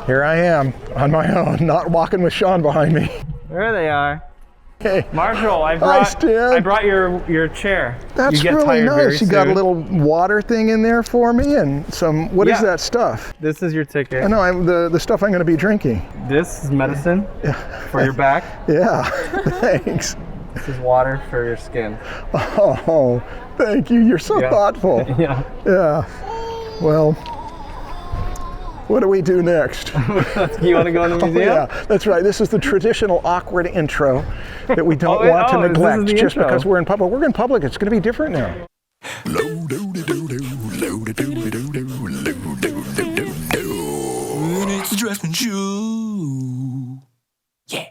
Here I am, on my own, not walking with Sean behind me. There they are. Hey, Marshall, I Stan. brought your chair. That's really nice. You got a little water thing in there for me and some, what is that stuff? This is your ticket. I know, the stuff I'm going to be drinking. This is medicine for your back. Yeah, thanks. This is water for your skin. Oh, thank you. You're so thoughtful. Yeah. Yeah. Well, what do we do next? You want to go in the museum? Yeah, that's right. This is the traditional awkward intro that we don't want to neglect just because we're in public. We're in public. It's going to be different now. It's the Draftsmen Show. Yeah.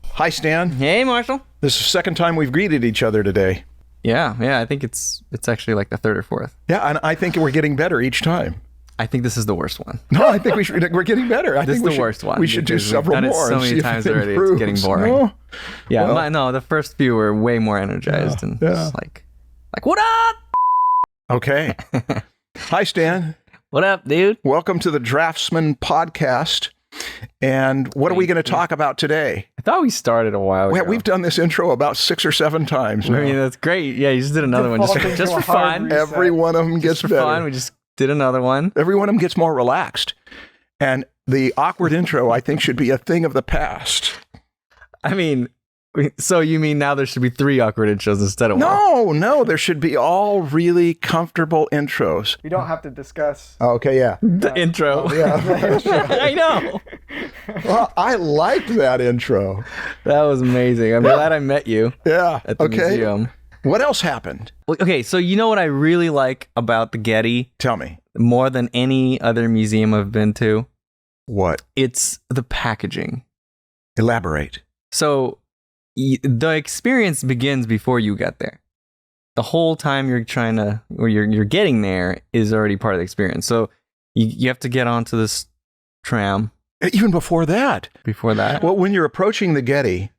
Hi, Stan. Hey, Marshall. This is the second time we've greeted each other today. Yeah. I think it's actually like the third or fourth. Yeah, and I think we're getting better each time. I think this is the worst one. No, I think we're getting better. This is the worst one. We should do several more. So many times already, it's getting boring. No? Yeah, well, the first few were way more energized and just like what up? Okay. Hi, Stan. What up, dude? Welcome to the Draftsmen podcast. And what are we going to talk about today? I thought we started a while ago. Yeah, we've done this intro about 6 or 7 times now. I mean, that's great. Yeah, you just did another one just for fun. Every one of them gets better. Fun. We just did another one. Every one of them gets more relaxed. And the awkward intro, I think, should be a thing of the past. I mean, so you mean now there should be 3 awkward intros instead of one? No, there should be all really comfortable intros. We don't have to discuss. Okay, yeah. The intro. Yeah. I know. Well, I liked that intro. That was amazing. I'm glad I met you. Yeah. At the museum. What else happened? Okay, so you know what I really like about the Getty? Tell me. More than any other museum I've been to? What? It's the packaging. Elaborate. So the experience begins before you get there. The whole time you're getting there is already part of the experience. So you have to get onto this tram. Even before that. Before that? Well, when you're approaching the Getty,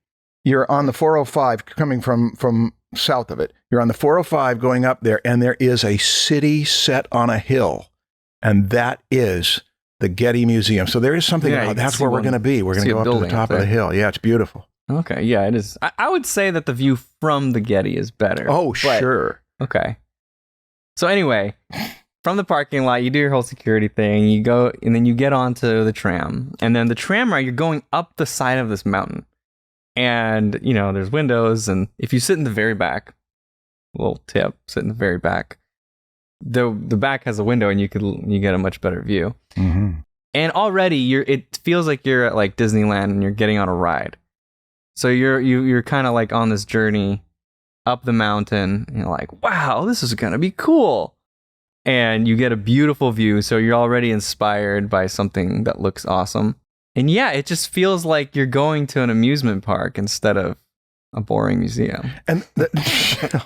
you're on the 405 coming from south of it. You're on the 405 going up there, and there is a city set on a hill, and that is the Getty Museum. So there is something about that's where we're going to be. We're going to go up to the top of the hill. Yeah, it's beautiful. Okay, yeah, it is. I would say that the view from the Getty is better. Oh, sure. Okay. So anyway, from the parking lot, you do your whole security thing. You go, and then you get onto the tram. And then the tram ride, you're going up the side of this mountain. And, there's windows. And if you sit in the very back, little tip, sit in the very back. The back has a window, and you get a much better view. Mm-hmm. And already, it feels like you're at like Disneyland, and you're getting on a ride. So you're kind of like on this journey up the mountain, and you're like, wow, this is gonna be cool. And you get a beautiful view, so you're already inspired by something that looks awesome. And yeah, it just feels like you're going to an amusement park instead of a boring museum. And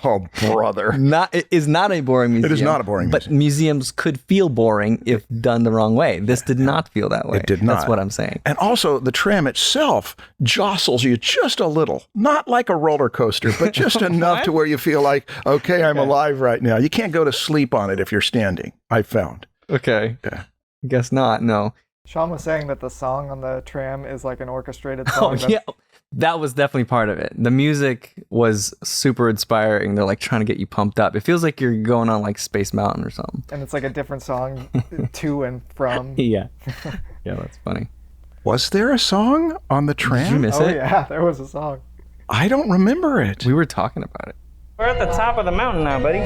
oh, brother. It is not a boring museum. It is not a boring museum. But museums could feel boring if done the wrong way. This did not feel that way. It did not. That's what I'm saying. And also, the tram itself jostles you just a little. Not like a roller coaster, but just enough to where you feel like, okay, I'm alive right now. You can't go to sleep on it if you're standing, I found. Okay. Yeah. I guess not, no. Sean was saying that the song on the tram is like an orchestrated song. Oh, yeah. That was definitely part of it. The music was super inspiring. They're like trying to get you pumped up. It feels like you're going on like Space Mountain or something. And it's like a different song to and from. Yeah. Yeah, that's funny. Was there a song on the tram? Did you miss it? Oh, yeah, there was a song. I don't remember it. We were talking about it. We're at the top of the mountain now, buddy.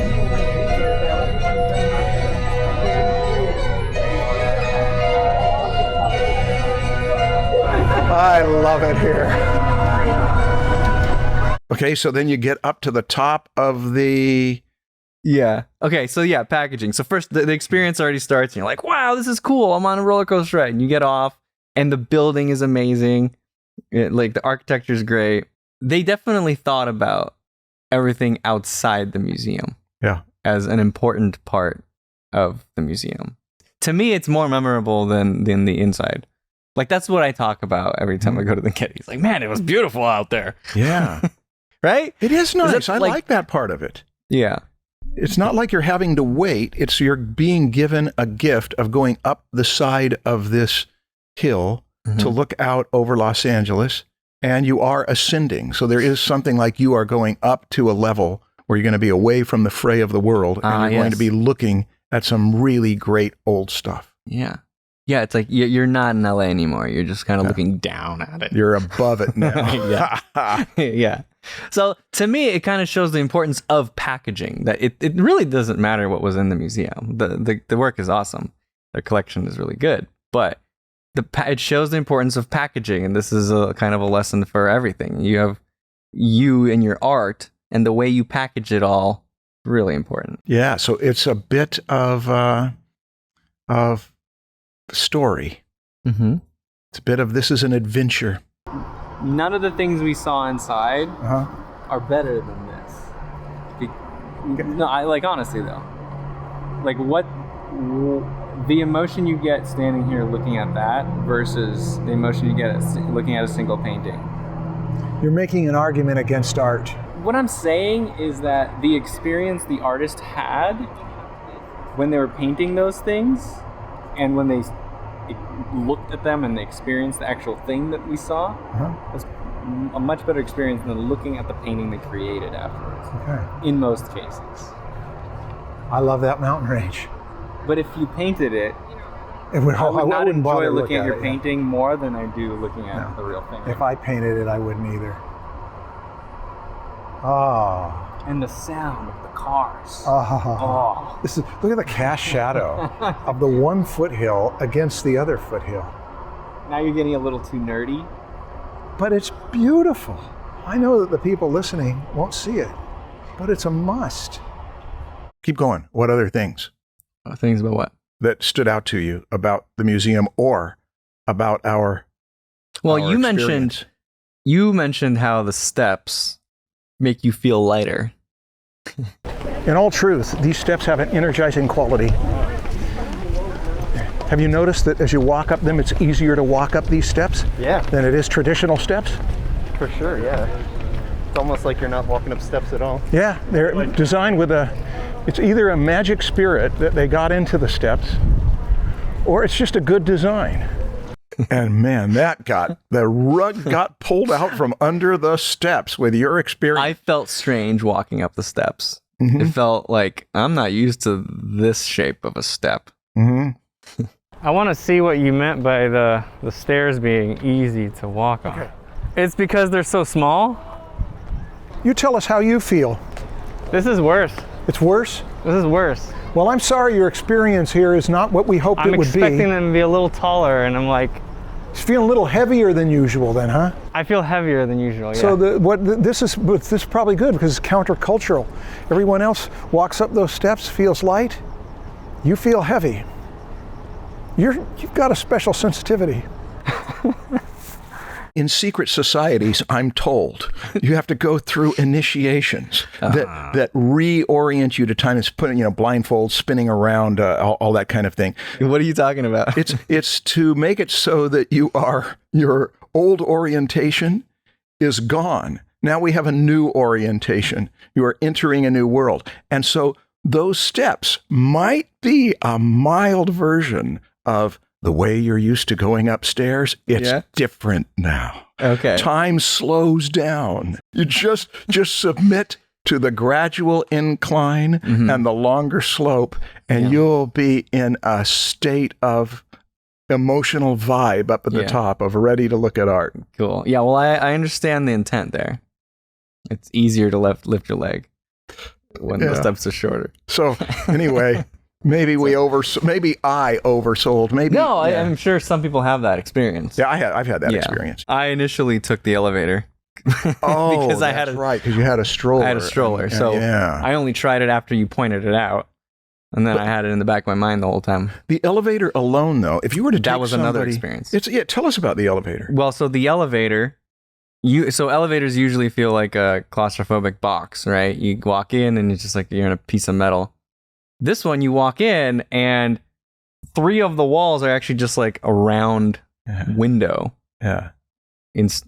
I love it here. Okay, so then you get up to the top of the... Yeah. Okay, so yeah, packaging. So first, the experience already starts, and you're like, wow, this is cool. I'm on a roller coaster ride. And you get off, and the building is amazing. The architecture is great. They definitely thought about everything outside the museum. Yeah. As an important part of the museum. To me, it's more memorable than the inside. Like, that's what I talk about every time I go to the Getty. It's like, man, it was beautiful out there. Yeah. Right? It is nice. I like that part of it. Yeah. It's not like you're having to wait. It's you're being given a gift of going up the side of this hill to look out over Los Angeles, and you are ascending. So there is something like you are going up to a level where you're going to be away from the fray of the world, and you're going to be looking at some really great old stuff. Yeah. Yeah, it's like you're not in LA anymore. You're just kind of looking down at it. You're above it now. Yeah. So to me, it kind of shows the importance of packaging. That it really doesn't matter what was in the museum. The work is awesome. The collection is really good, but it shows the importance of packaging, and this is a kind of a lesson for everything. You have you and your art, and the way you package it all, really important. Yeah. So it's a bit of story. Mm-hmm. It's a bit of this is an adventure. None of the things we saw inside are better than this. No, honestly though, the emotion you get standing here looking at that versus the emotion you get looking at a single painting. You're making an argument against art. What I'm saying is that the experience the artist had when they were painting those things, and when they looked at them and they experienced the actual thing that we saw, was a much better experience than looking at the painting they created afterwards. Okay. In most cases. I love that mountain range. But if you painted it, I would not wouldn't enjoy bother looking at your it, painting more than I do looking at the real thing. If I painted it, I wouldn't either. Oh. And the sound of the cars. Oh. Look at the cast shadow of the one foothill against the other foothill. Now you're getting a little too nerdy. But it's beautiful. I know that the people listening won't see it, but it's a must. Keep going. What other things Things about what? that stood out to you about the museum or about our Well, our you experience? mentioned how the steps make you feel lighter. In all truth, these steps have an energizing quality. Have you noticed that as you walk up them, it's easier to walk up these steps than it is traditional steps? For sure, yeah. It's almost like you're not walking up steps at all. Yeah, they're designed with it's either a magic spirit that they got into the steps, or it's just a good design. And man, the rug got pulled out from under the steps with your experience. I felt strange walking up the steps. It felt like I'm not used to this shape of a step. I want to see what you meant by the stairs being easy to walk on. Okay. It's because they're so small. You tell us how you feel. This is worse. It's worse? This is worse. Well, I'm sorry your experience here is not what we hoped I'm it would be. expecting them to be a little taller, and I'm like, It's feeling a little heavier than usual then, huh? I feel heavier than usual, yeah. So this is probably good because it's countercultural. Everyone else walks up those steps, feels light. You feel heavy. You've got a special sensitivity. In secret societies, I'm told, you have to go through initiations that reorient you to time. It's putting, blindfold, spinning around, all that kind of thing. What are you talking about? It's to make it so that your old orientation is gone. Now we have a new orientation. You are entering a new world. And so those steps might be a mild version of the way you're used to going upstairs. It's different now. Okay. Time slows down. You just submit to the gradual incline and the longer slope, and you'll be in a state of emotional vibe up at the top of ready to look at art. Cool. Yeah, well, I understand the intent there. It's easier to lift your leg when the steps are shorter. So anyway, maybe I oversold. Maybe No, I'm sure some people have that experience. Yeah, I've had that experience. I initially took the elevator. Oh, because that's right, because you had a stroller. I had a stroller, so I only tried it after you pointed it out, and then I had it in the back of my mind the whole time. The elevator alone, though, if you were to take that was another experience. Tell us about the elevator. Well, so the elevator, elevators usually feel like a claustrophobic box, right? You walk in and it's just like you're in a piece of metal. This one, you walk in and 3 of the walls are actually just like a round window. Yeah.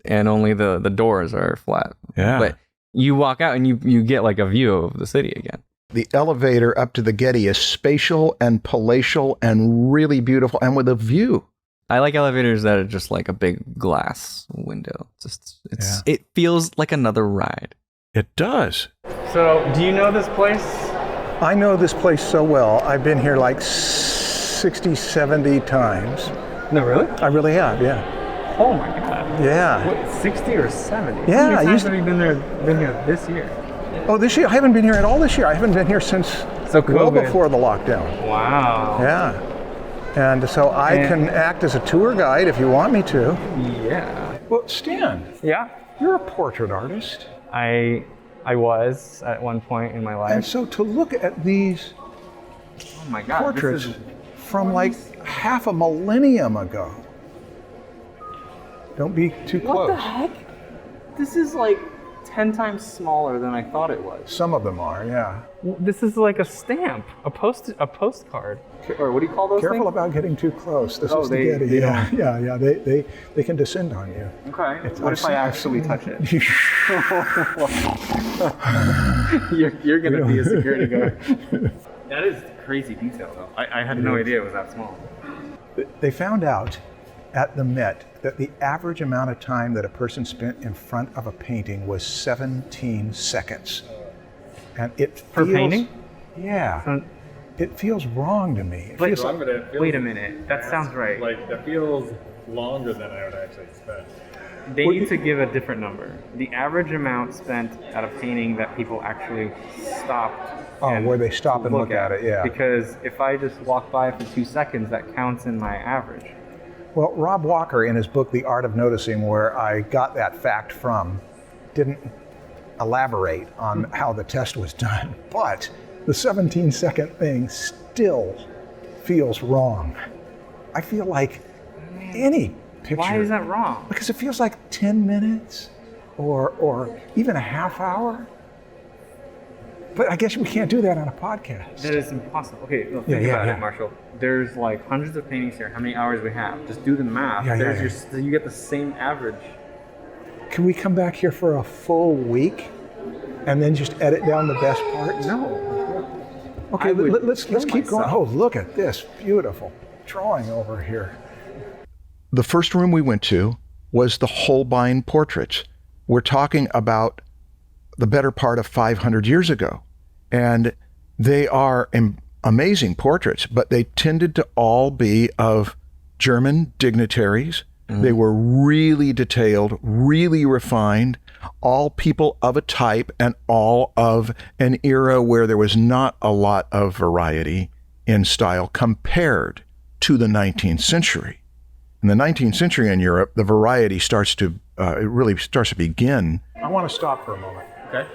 And only the doors are flat. Yeah. But you walk out and you get like a view of the city again. The elevator up to the Getty is spatial and palatial and really beautiful and with a view. I like elevators that are just like a big glass window. It feels like another ride. It does. So, do you know this place? I know this place so well. I've been here like 60, 70 times. No, really? I really have, yeah. Oh my god. Yeah. What, 60 or 70? Yeah, How many I times used have you been here this year? Oh, this year? I haven't been here at all this year. I haven't been here since So well COVID. before the lockdown. Wow. Yeah. And so I can act as a tour guide if you want me to. Yeah. Well, Stan, Yeah. you're a portrait artist. I was at one point in my And life. so to look at these Oh my god. portraits This is, from like half a millennium ago. Don't be too close. what the heck? This is like 10 times smaller than I thought it was. Some of them are, yeah. This is like a stamp, a postcard. Or what do you call those Careful things? about getting too close. This Oh, is the they- Getty. they Yeah. They can descend on you. Okay. It's- What I've if I seen- actually touch it? you're gonna be a security guard. That is crazy detail, though. I had no idea it was that small. They found out at the Met that the average amount of time that a person spent in front of a painting was 17 seconds. And it Per feels, painting? Yeah. So- It feels wrong to me. It feels like, Wait a minute. That sounds right. Like, that feels longer than I would actually expect. They need to give a different number. The average amount spent at a painting that people actually stopped. where they stop and look at it, yeah. Because if I just walk by for 2 seconds, that counts in my average. Well, Rob Walker, in his book, The Art of Noticing, where I got that fact from, didn't elaborate on how the test was done. But the 17-second thing still feels wrong. I feel like any picture. Why is that wrong? Because it feels like 10 minutes or even a half hour. But I guess we can't do that on a podcast. That is impossible. Okay, well, think Yeah, about yeah. it, Marshall. There's like hundreds of paintings here. How many hours we have? Just do the math. Yeah, There's you get the same average. Can we come back here for a full week and then just edit down the best parts? No. Okay, I would let's kill keep going. myself. Oh, look at this beautiful drawing over here. The first room we went to was the Holbein portraits. We're talking about the better part of 500 years ago. And they are amazing portraits, but they tended to all be of German dignitaries. They were really detailed, really refined, all people of a type and all of an era where there was not a lot of variety in style compared to the 19th century. In the 19th century in Europe, the variety really starts to begin. I want to stop for a moment. Okay.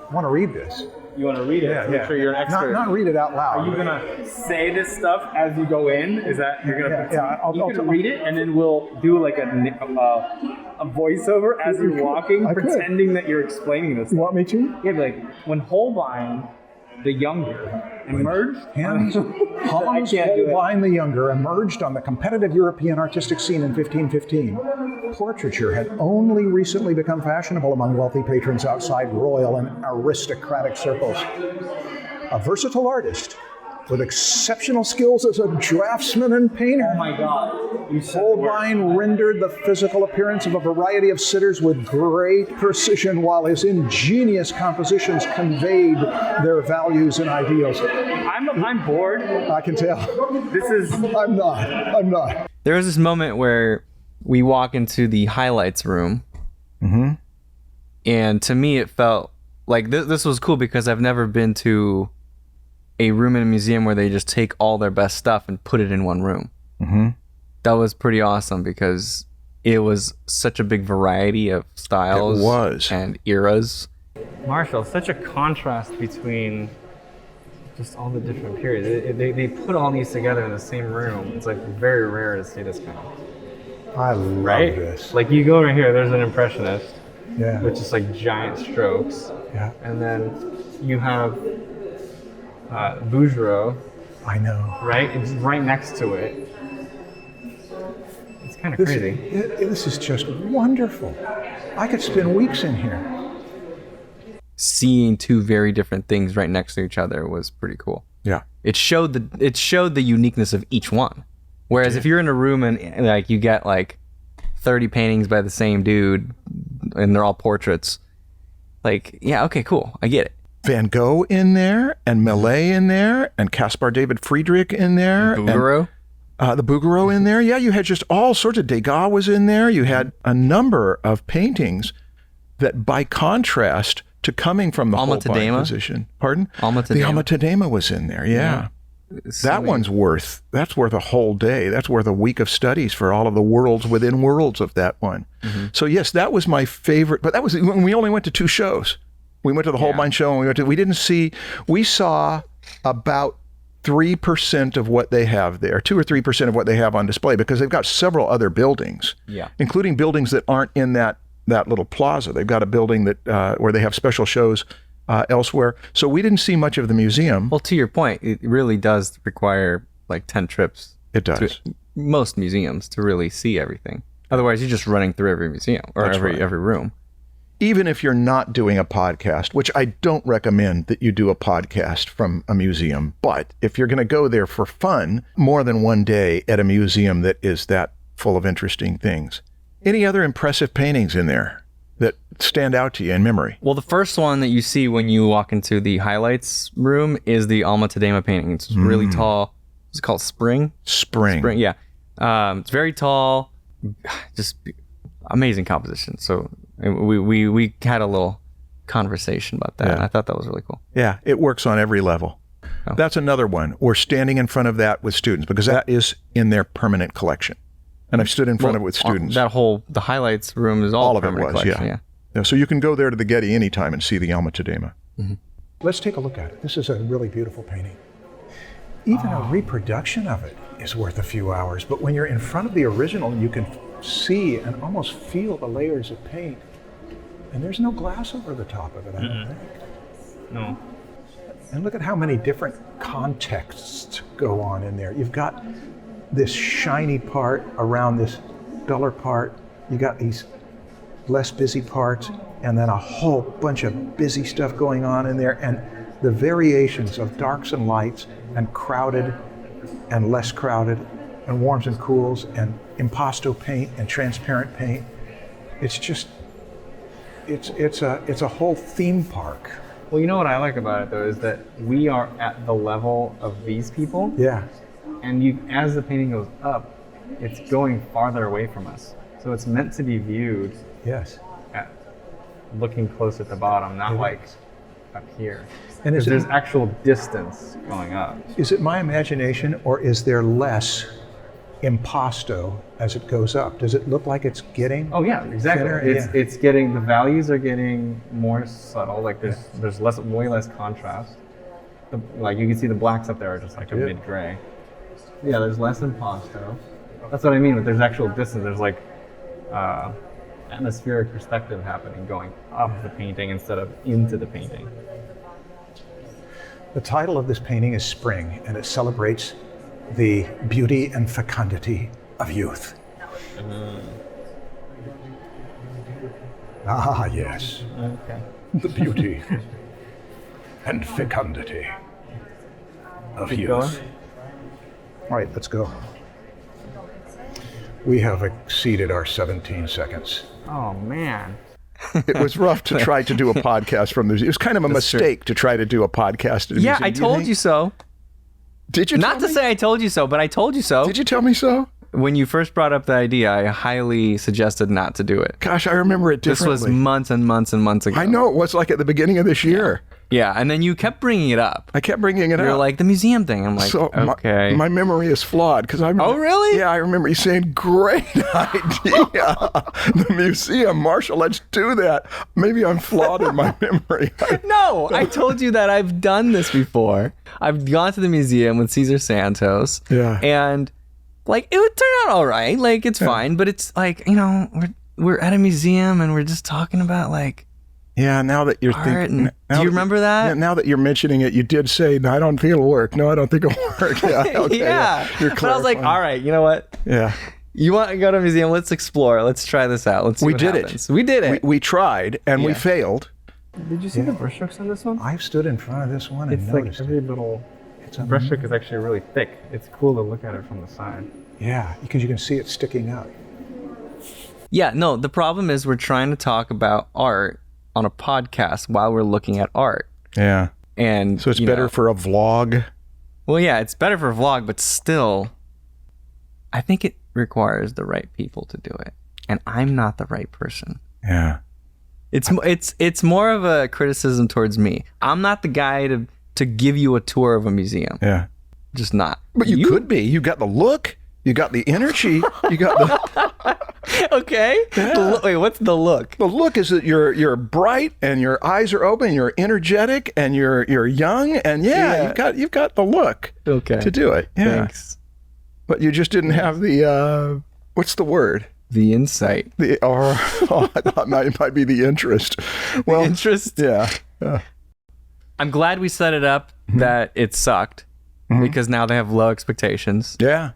I want to read this. You want to read it? Yeah, Make sure you're an expert. Not read it out loud. Are you gonna say this stuff as you go in? Is that you're gonna? Yeah, I'll read it, and then we'll do like a voiceover as you're walking, I could. pretending that you're explaining this. You want me to? Yeah, be like when Holbein the Younger emerged. Hans I Hans can't do it. Holbein the Younger emerged on the competitive European artistic scene in 1515. Portraiture had only recently become fashionable among wealthy patrons outside royal and aristocratic circles. A versatile artist with exceptional skills as a draftsman and painter. Oh my God! You said the word. Holbein rendered the physical appearance of a variety of sitters with great precision, while his ingenious compositions conveyed their values and ideals. I'm bored. I can tell. This is. I'm not. There was this moment where we walk into the highlights room, and to me it felt like this was cool because I've never been to a room in a museum where they just take all their best stuff and put it in one room. That was pretty awesome because it was such a big variety of styles It was. and eras. Marshall, such a contrast between just all the different periods. They put all these together in the same room. It's like very rare to see this kind of. I love Right? this. Like you go over here, there's an impressionist Yeah. with just like giant strokes. Yeah. And then you have Bouguereau, I know. right? It's right next to it. It's kind of This, crazy. this is just wonderful. I could spend weeks in here. Seeing two very different things right next to each other was pretty cool. Yeah. It showed the uniqueness of each one. Whereas if you're in a room and like you get like 30 paintings by the same dude and they're all portraits, like, yeah, okay, cool, I get it. Van Gogh in there, and Millet in there, and Caspar David Friedrich in there. Bouguereau? The Bouguereau in there. Yeah, you had just all sorts of, Degas was in there. You had a number of paintings that, by contrast to coming from the Holbein Alma-Tadema? position. Pardon? Alma-Tadema. The Alma-Tadema was in there, yeah. That one's worth a whole day. That's worth a week of studies for all of the worlds within worlds of that one. So yes, that was my favorite, but that was when we only went to 2 shows. We went to the Holbein show and we saw about 3% of what they have there, 2 or 3% of what they have on display, because they've got several other buildings, including buildings that aren't in that little plaza. They've got a building that where they have special shows elsewhere. So we didn't see much of the museum. Well, to your point, it really does require like 10 trips. It does. To most museums to really see everything. Otherwise, you're just running through every museum or every room. Even if you're not doing a podcast, which I don't recommend that you do a podcast from a museum, but if you're going to go there for fun, more than one day at a museum that is that full of interesting things. Any other impressive paintings in there that stand out to you in memory? Well, the first one that you see when you walk into the highlights room is the Alma-Tadema painting. It's really tall. What's it called? Spring, yeah. It's very tall, just amazing composition. So we had a little conversation about that. And I thought that was really cool. Yeah, it works on every level. Oh. That's another one. We're standing in front of that with students because that is in their permanent collection. And I've stood in front of it with students. The highlights room is all of it was, collection, yeah. So you can go there to the Getty anytime and see the Alma-Tadema. Let's take a look at it. This is a really beautiful painting. Even a reproduction of it is worth a few hours, but when you're in front of the original, you can see and almost feel the layers of paint. And there's no glass over the top of it, I don't think. No. And look at how many different contexts go on in there. You've got this shiny part around this duller part. You got these less busy parts, and then a whole bunch of busy stuff going on in there. And the variations of darks and lights, and crowded and less crowded, and warms and cools, and impasto paint and transparent paint. It's just, it's a whole theme park. Well, you know what I like about it though is that we are at the level of these people. Yeah. And as the painting goes up, it's going farther away from us. So it's meant to be viewed Yes. at looking close at the bottom, not like up here. And There's actual distance going up. Is it my imagination, or is there less impasto as it goes up? Does it look like it's getting? Oh yeah, exactly. thinner? It's getting, the values are getting more subtle. Like there's way less contrast. Like you can see the blacks up there are just like a mid-gray. Yeah, there's less impasto. That's what I mean. But there's actual distance. There's like atmospheric perspective happening, going up the painting instead of into the painting. The title of this painting is Spring, and it celebrates the beauty and fecundity of youth. Ah, yes. Okay. The beauty and fecundity of Keep youth. going. All right, let's go. We have exceeded our 17 seconds. Oh man. It was rough to try to do a podcast from the museum. It was kind of a mistake to try to do a podcast at a museum. I told you so. Did you Not to say I told you so, but I told you so. Did you tell me so? When you first brought up the idea, I highly suggested not to do it. Gosh, I remember it differently. This was months and months and months ago. I know, it was like at the beginning of this year. Yeah, and then you kept bringing it up. I kept bringing it up. You're like, the museum thing. I'm like, So okay. my memory is flawed because I remember, Oh, really? Yeah, I remember you saying, great idea. The museum, Marshall, let's do that. Maybe I'm flawed in my memory. No, I told you that I've done this before. I've gone to the museum with Cesar Santos. Yeah. And like, it would turn out all right. Like, it's fine. But it's like, we're at a museum and we're just talking about like, Yeah, now that you're art thinking, and, do you remember that? Yeah, now that you're mentioning it, you did say, "No, I don't think it'll work." No, I don't think it'll work. Yeah, okay, yeah. You're But I was like, clarifying. all right, you know what? Yeah, You want to go to a museum? Let's explore. Let's try this out. Let's see we what did happens. it. We did it. We tried and we Yeah. failed. Did you see the brushstrokes on this one? I've stood in front of this one and It's like noticed every it. little It's brushstroke is actually really thick. It's cool to look at it from the side. Yeah, because you can see it sticking up. Yeah, no, the problem is we're trying to talk about art on a podcast while we're looking at art. Yeah. And So it's better for a vlog. Well, yeah, it's better for a vlog, but still, I think it requires the right people to do it. And I'm not the right person. Yeah. It's more of a criticism towards me. I'm not the guy to give you a tour of a museum. Yeah. Just not. But you could be. You got the look. You got the energy. You got the... Okay. Yeah. Wait, what's the look? The look is that you're bright and your eyes are open. You're energetic and you're young and you've got the look. Okay. To do it. Yeah. Thanks. But you just didn't have the what's the word? The insight. I thought it might be the interest. Well, interest. Yeah. I'm glad we set it up that it sucked because now they have low expectations. Yeah.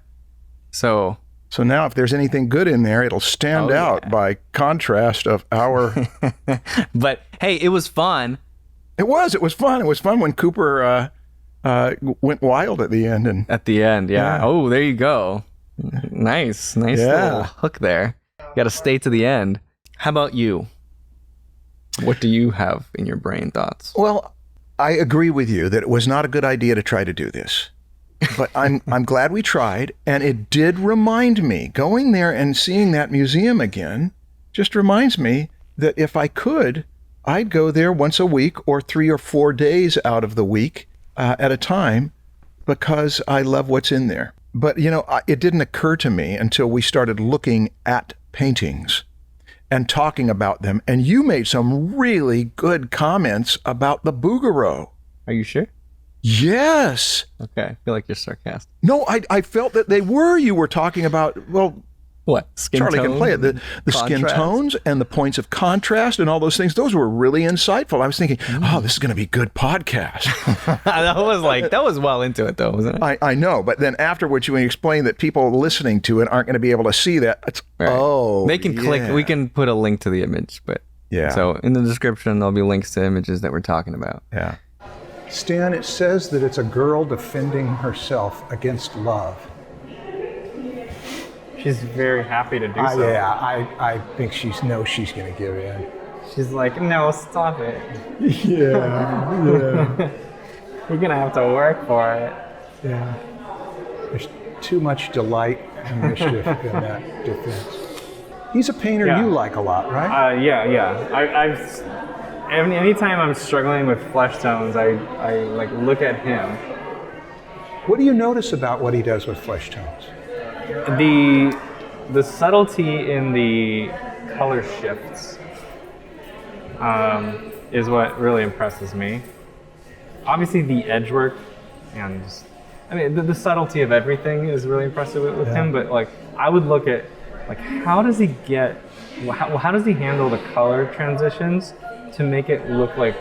So now if there's anything good in there, it'll stand out by contrast of our... But hey, it was fun. It was fun. It was fun when Cooper went wild at the end. At the end, yeah. Oh, there you go. Nice little hook there. Got to stay to the end. How about you? What do you have in your brain thoughts? Well, I agree with you that it was not a good idea to try to do this. But I'm glad we tried, and it did remind me, going there and seeing that museum again, just reminds me that if I could, I'd go there once a week or 3 or 4 days out of the week at a time because I love what's in there. But, it didn't occur to me until we started looking at paintings and talking about them. And you made some really good comments about the Bouguereau. Are you sure? Yes. Okay, I feel like you're sarcastic. No, I felt that they were. You were talking about, well... What? Skin Charlie tone? can play it. The skin tones and the points of contrast and all those things. Those were really insightful. I was thinking, this is going to be a good podcast. that was well into it though, wasn't it? I know, but then afterwards you explain that people listening to it aren't going to be able to see that. It's, right. They can click. We can put a link to the image, but So in the description there'll be links to images that we're talking about. Yeah. Stan, it says that it's a girl defending herself against love. She's very happy to do so. I think she knows she's going to give in. She's like, no, stop it. Yeah. You're going to have to work for it. Yeah. There's too much delight and mischief in that defense. He's a painter you like a lot, right? Anytime I'm struggling with flesh tones, I like look at him. What do you notice about what he does with flesh tones? The subtlety in the color shifts is what really impresses me. Obviously, the edge work and the subtlety of everything is really impressive with him. But like, I would look at how does he handle the color transitions to make it look like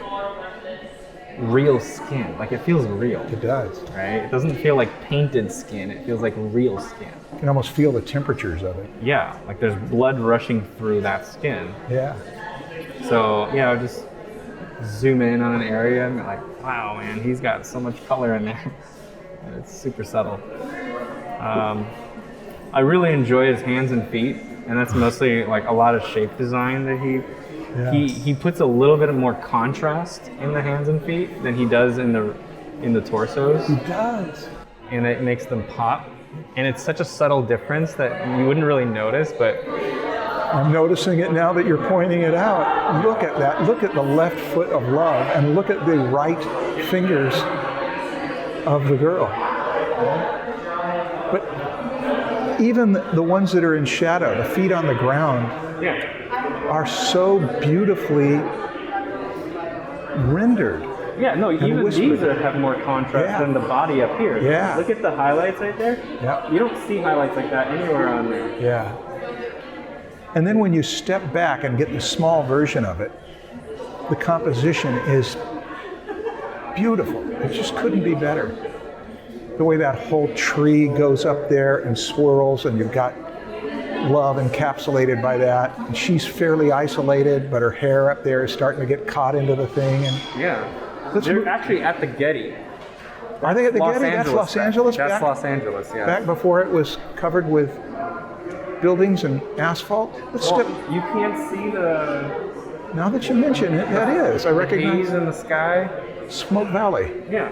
real skin? Like, it feels real. It does. Right? It doesn't feel like painted skin. It feels like real skin. You can almost feel the temperatures of it. Yeah, like there's blood rushing through that skin. Yeah. So, I would just zoom in on an area and be like, wow, man, he's got so much color in there. And it's super subtle. I really enjoy his hands and feet, and that's mostly like a lot of shape design that he puts a little bit more contrast in the hands and feet than he does in the torsos. He does. And it makes them pop. And it's such a subtle difference that you wouldn't really notice, but I'm noticing it now that you're pointing it out. Look at that. Look at the left foot of love and look at the right fingers of the girl. But even the ones that are in shadow, the feet on the ground, are so beautifully rendered. Yeah, no, even these have more contrast than the body up here. Yeah. Look at the highlights right there. Yeah. You don't see highlights like that anywhere on there. Yeah. And then when you step back and get the small version of it, the composition is beautiful. It just couldn't be better. The way that whole tree goes up there and swirls, and you've got love encapsulated by that. And she's fairly isolated, but her hair up there is starting to get caught into the thing. And they're actually at the Getty. Are they at the Los Getty? That's Angeles Los back. Angeles? That's back, Los Angeles, yeah. back before it was covered with buildings and asphalt? Let's Well, step- you can't see the now that you mention it, that is. I recognize haze in the sky. Smoke Valley. Yeah.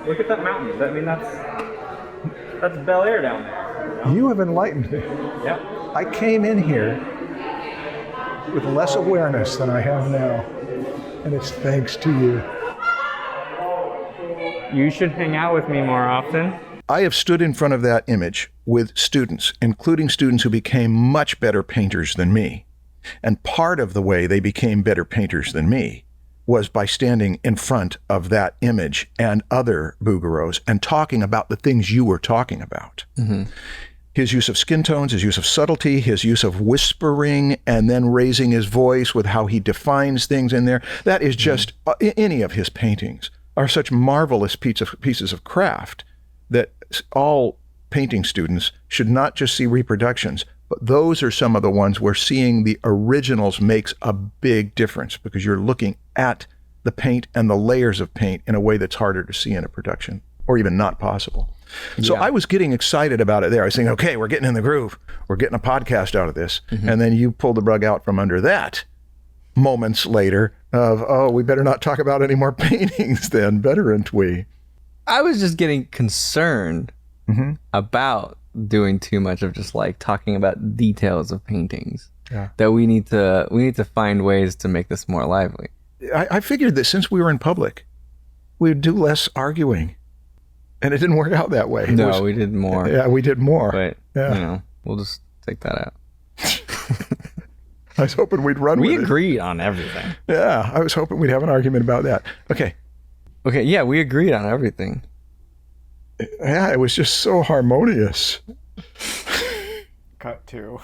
Look at that mountain. I mean, that's Bel Air down there. You have enlightened me. Yep. I came in here with less awareness than I have now, and it's thanks to you. You should hang out with me more often. I have stood in front of that image with students, including students who became much better painters than me. And part of the way they became better painters than me was by standing in front of that image and other Bouguereaus and talking about the things you were talking about. Mm-hmm. His use of skin tones, his use of subtlety, his use of whispering and then raising his voice with how he defines things in there. That is just, any of his paintings are such marvelous pieces of craft that all painting students should not just see reproductions, but those are some of the ones where seeing the originals makes a big difference because you're looking at the paint and the layers of paint in a way that's harder to see in a production or even not possible. So I was getting excited about it there. I was saying, okay, we're getting in the groove. We're getting a podcast out of this. Mm-hmm. And then you pulled the rug out from under that moments later of, oh, we better not talk about any more paintings then, better'n't we? I was just getting concerned about doing too much of just like talking about details of paintings. Yeah. That we need to find ways to make this more lively. I figured that since we were in public, we would do less arguing. And it didn't work out that way. No, we did more. Yeah, we did more. But, yeah. you know, we'll just take that out. I was hoping we'd run We with agreed on everything. it. Yeah, I was hoping we'd have an argument about that. Okay. Okay, yeah, we agreed on everything. Yeah, it was just so harmonious. Cut to.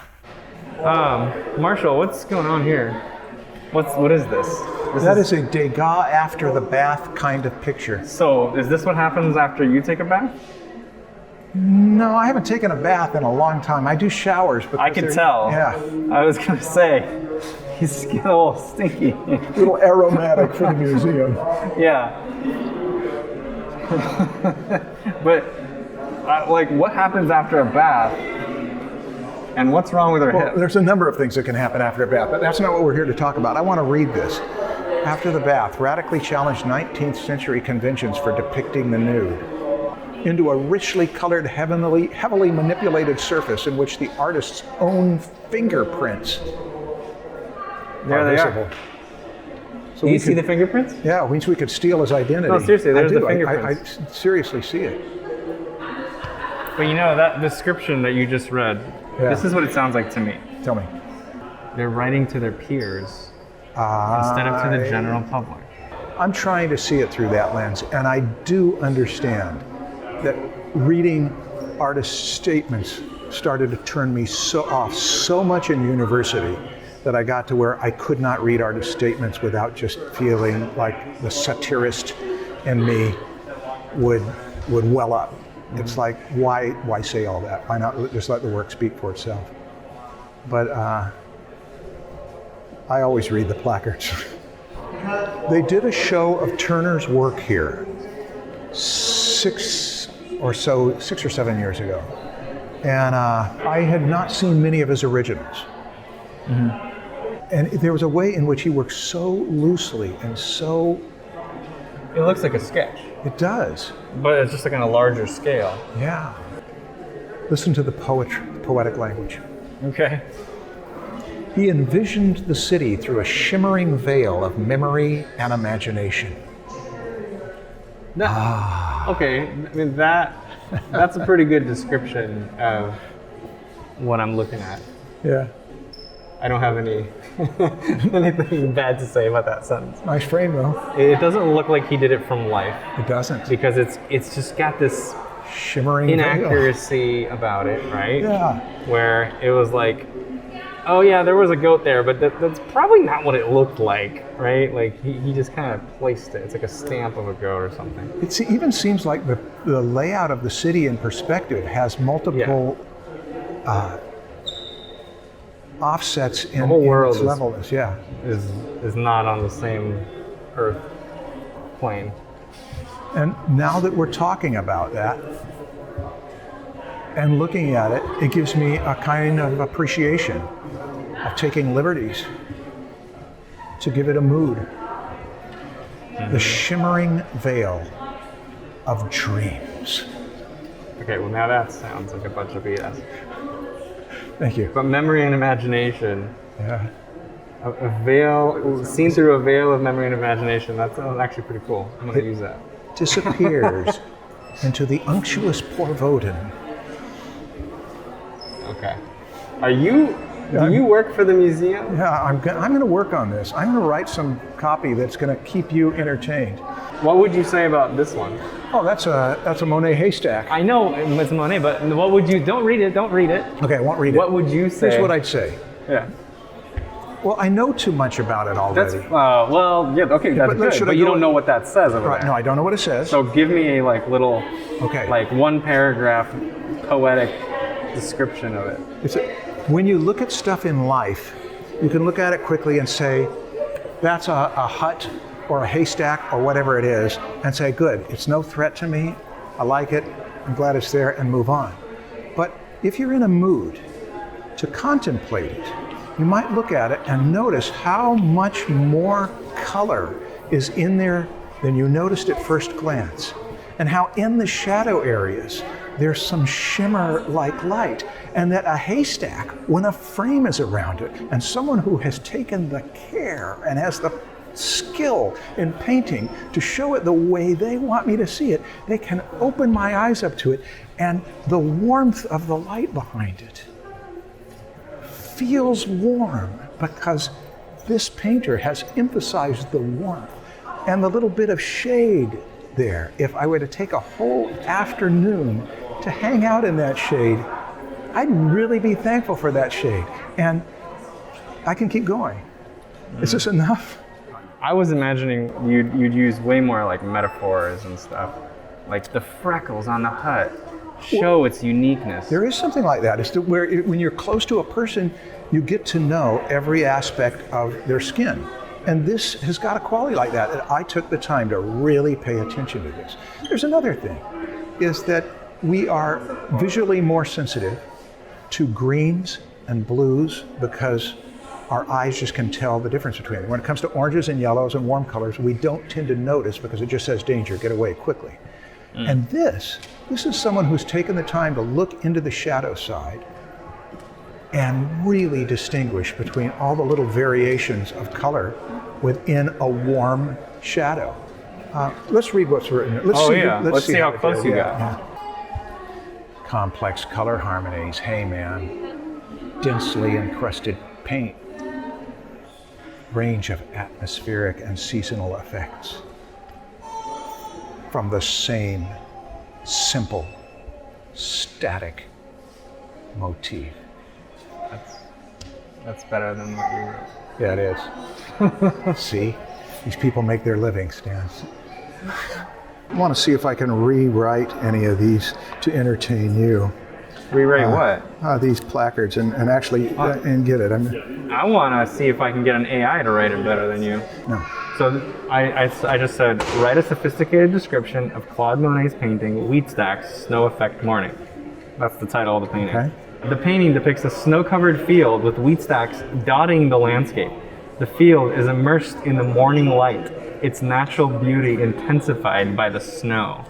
Marshall, what's going on here? What is this? That is a Degas after the bath kind of picture. So, is this what happens after you take a bath? No, I haven't taken a bath in a long time. I do showers. I can tell. Yeah. I was gonna say, he's getting a little stinky. A little aromatic for the museum. Yeah. But, like, what happens after a bath? And what's wrong with her Well, hip? there's a number of things that can happen after a bath, but that's not what we're here to talk about. I want to read this. After the bath, radically challenged 19th century conventions for depicting the nude into a richly colored, heavily manipulated surface in which the artist's own fingerprints There they visible. are. So Do you we see could- the fingerprints? Yeah, it means we could steal his identity. No, seriously, there's I do. the I fingerprints. seriously see it. But you know, that description that you just read, Yeah. this is what it sounds like to me. Tell me. They're writing to their peers instead of to the general public. I'm trying to see it through that lens, and I do understand that reading artist statements started to turn me so much in university that I got to where I could not read artist statements without just feeling like the satirist in me would well up. It's like, why say all that? Why not just let the work speak for itself? But I always read the placards. They did a show of Turner's work here 6 or 7 years ago. And I had not seen many of his originals. And there was a way in which he worked so loosely and so... It looks like a sketch, It does. but it's just like on a larger scale. Yeah. Listen to the poetic language. Okay. He envisioned the city through a shimmering veil of memory and imagination. Okay, I mean that's a pretty good description of what I'm looking at. Yeah. I don't have anything bad to say about that sentence. Nice frame, though. It doesn't look like he did it from life It doesn't. because it's just got this Shimmering veil. inaccuracy about it, right? Yeah. Where it was like, oh yeah, there was a goat there, but that's probably not what it looked like, right? Like he just kind of placed it. It's like a stamp of a goat or something. It even seems like the layout of the city in perspective has multiple offsets in, The whole world its levelness. Yeah. is not on the same earth plane. And now that we're talking about that and looking at it, it gives me a kind of appreciation of taking liberties to give it a mood. The shimmering veil of dreams. Okay, well now that sounds like a bunch of BS. Thank you. But memory and imagination, Yeah. a veil, seen through a veil of memory and imagination, that's actually pretty cool. I'm gonna use that. Disappears into the unctuous Porvoden. Okay. Do you work for the museum? Yeah, I'm going to work on this. I'm going to write some copy that's going to keep you entertained. What would you say about this one? Oh, that's a Monet haystack. I know it's Monet, but what would you, don't read it. Okay, I won't read it. What would you say? Here's what I'd say. Yeah. Well, I know too much about it already. That's, well, yeah, okay, that's good, but you don't know what that says over Right, there. no, I don't know what it says. So give me a little, Okay. one paragraph poetic description of it. When you look at stuff in life, you can look at it quickly and say, that's a hut or a haystack or whatever it is, and say, good, it's no threat to me, I like it, I'm glad it's there, and move on. But if you're in a mood to contemplate it, you might look at it and notice how much more color is in there than you noticed at first glance, and how in the shadow areas there's some shimmer like light, and that a haystack, when a frame is around it, and someone who has taken the care and has the skill in painting to show it the way they want me to see it, they can open my eyes up to it, and the warmth of the light behind it feels warm because this painter has emphasized the warmth and the little bit of shade there. If I were to take a whole afternoon to hang out in that shade, I'd really be thankful for that shade. And I can keep going. Is this enough? I was imagining you'd use way more metaphors and stuff. Like the freckles on the hut show its uniqueness. There is something like that. It's where when you're close to a person, you get to know every aspect of their skin. And this has got a quality like that. And I took the time to really pay attention to this. There's another thing, is that we are visually more sensitive to greens and blues because our eyes just can tell the difference between them. When it comes to oranges and yellows and warm colors, we don't tend to notice because it just says danger, get away quickly. And this is someone who's taken the time to look into the shadow side and really distinguish between all the little variations of color within a warm shadow. Let's read what's written. Let's see how close you got. Yeah. Complex color harmonies, hey man. Densely encrusted paint. Range of atmospheric and seasonal effects from the same simple, static motif. That's better than what you wrote. Yeah, it is. See? These people make their living, Stan. I want to see if I can rewrite any of these to entertain you. Rewrite what? These placards and actually and get it. I want to see if I can get an AI to write it better than you. No. So I just said, write a sophisticated description of Claude Monet's painting, Wheat Stacks, Snow Effect Morning. That's the title of the painting. Okay. The painting depicts a snow-covered field with wheat stacks dotting the landscape. The field is immersed in the morning light, its natural beauty intensified by the snow.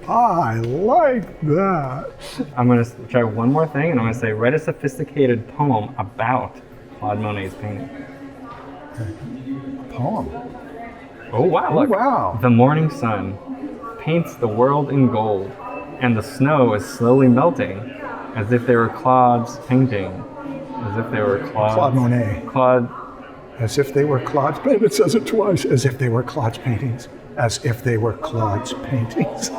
I like that. I'm going to try one more thing, and I'm going to say, write a sophisticated poem about Claude Monet's painting. Poem. Oh, wow, look. Wow. The morning sun paints the world in gold, and the snow is slowly melting, as if they were Claude's painting. As if they were Claude Monet. Claude. As if they were Claude's paintings. It says it twice. As if they were Claude's paintings. As if they were Claude's paintings.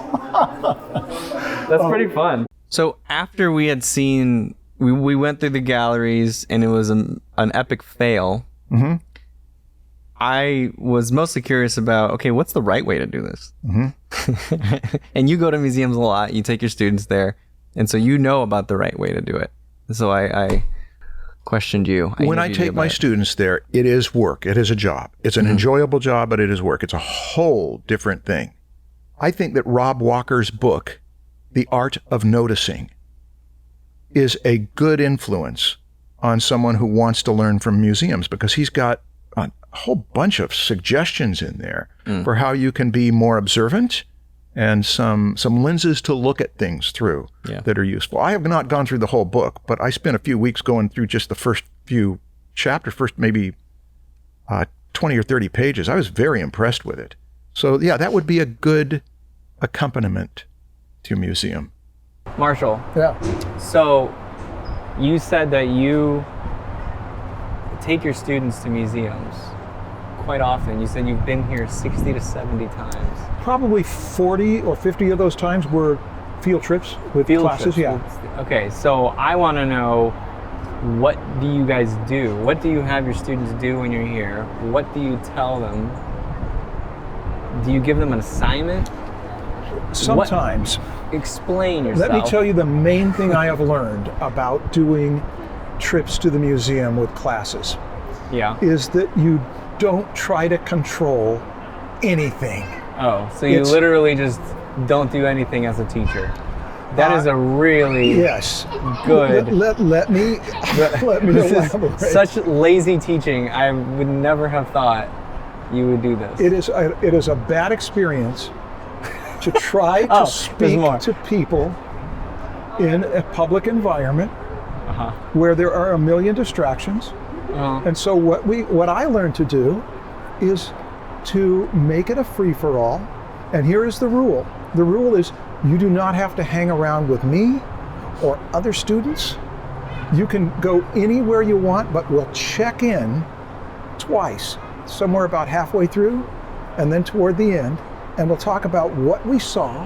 That's pretty fun. So after we had seen, we went through the galleries and it was an epic fail. Mm-hmm. I was mostly curious about, okay, what's the right way to do this? Mm-hmm. And you go to museums a lot, you take your students there, and so you know about the right way to do it. So I questioned you. When I take my students there, it is work. It is a job. It's an enjoyable job, but it is work. It's a whole different thing. I think that Rob Walker's book, The Art of Noticing, is a good influence on someone who wants to learn from museums, because he's got a whole bunch of suggestions in there for how you can be more observant and some lenses to look at things through that are useful. I have not gone through the whole book, but I spent a few weeks going through just the first few chapters, first maybe 20 or 30 pages. I was very impressed with it. So yeah, that would be a good accompaniment to a museum. Marshall. Yeah. So you said that you take your students to museums quite often. You said you've been here 60 to 70 times. Probably 40 or 50 of those times were field trips with classes. Yeah. Okay, so I want to know, what do you guys do? What do you have your students do when you're here? What do you tell them? Do you give them an assignment? Sometimes. Explain yourself. Let me tell you the main thing I have learned about doing trips to the museum with classes. Yeah. Is that you don't try to control anything. Oh, so you literally just don't do anything as a teacher. That is a really good. Let me elaborate. Such lazy teaching. I would never have thought you would do this. It is a bad experience to try to speak to people in a public environment where there are a million distractions. And so what I learned to do is to make it a free-for-all. And here is the rule. The rule is you do not have to hang around with me or other students. You can go anywhere you want, but we'll check in twice, somewhere about halfway through and then toward the end, and we'll talk about what we saw,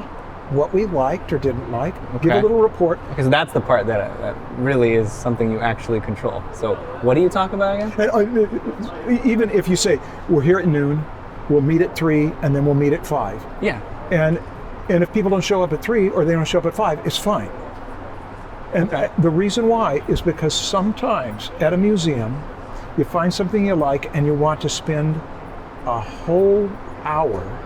what we liked or didn't like, give a little report. Because that's the part that really is something you actually control. So what do you talk about again? And, even if you say, we're here at noon, we'll meet at 3, and then we'll meet at 5. Yeah. And if people don't show up at 3 or they don't show up at 5, it's fine. And the reason why is because sometimes at a museum, you find something you like and you want to spend a whole hour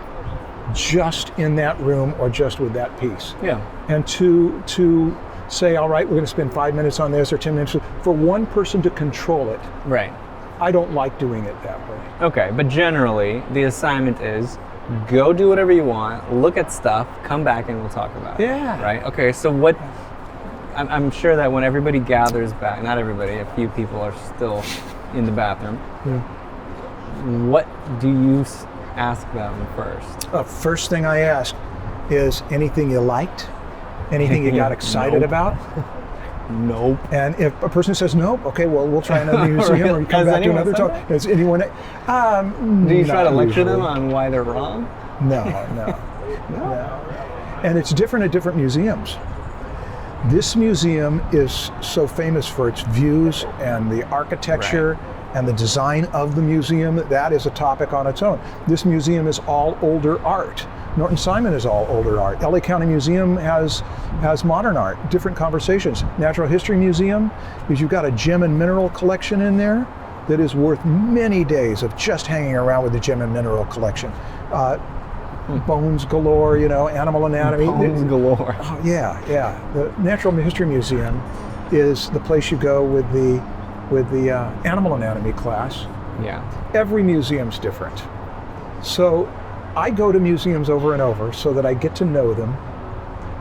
just in that room or just with that piece. Yeah. And to say, all right, we're going to spend 5 minutes on this or 10 minutes, for one person to control it. Right. I don't like doing it that way. Okay, but generally, the assignment is go do whatever you want, look at stuff, come back and we'll talk about it. Yeah. Right? Okay, so what, I'm sure that when everybody gathers back, not everybody, a few people are still in the bathroom, what do you ask them first? First thing I ask is anything you liked? Anything you got excited about? Nope. And if a person says nope, okay, well, we'll try another museum or you come back to another talk. Has anyone? Do you try to lecture them on why they're wrong? No. And it's different at different museums. This museum is so famous for its views and the architecture and the design of the museum. That is a topic on its own. This museum is all older art. Norton Simon is all older art. LA County Museum has modern art, different conversations. Natural History Museum is you've got a gem and mineral collection in there that is worth many days of just hanging around with the gem and mineral collection. Bones galore, animal anatomy. Bones galore. Oh, yeah. The Natural History Museum is the place you go with the animal anatomy class. Yeah. Every museum's different. So I go to museums over and over so that I get to know them.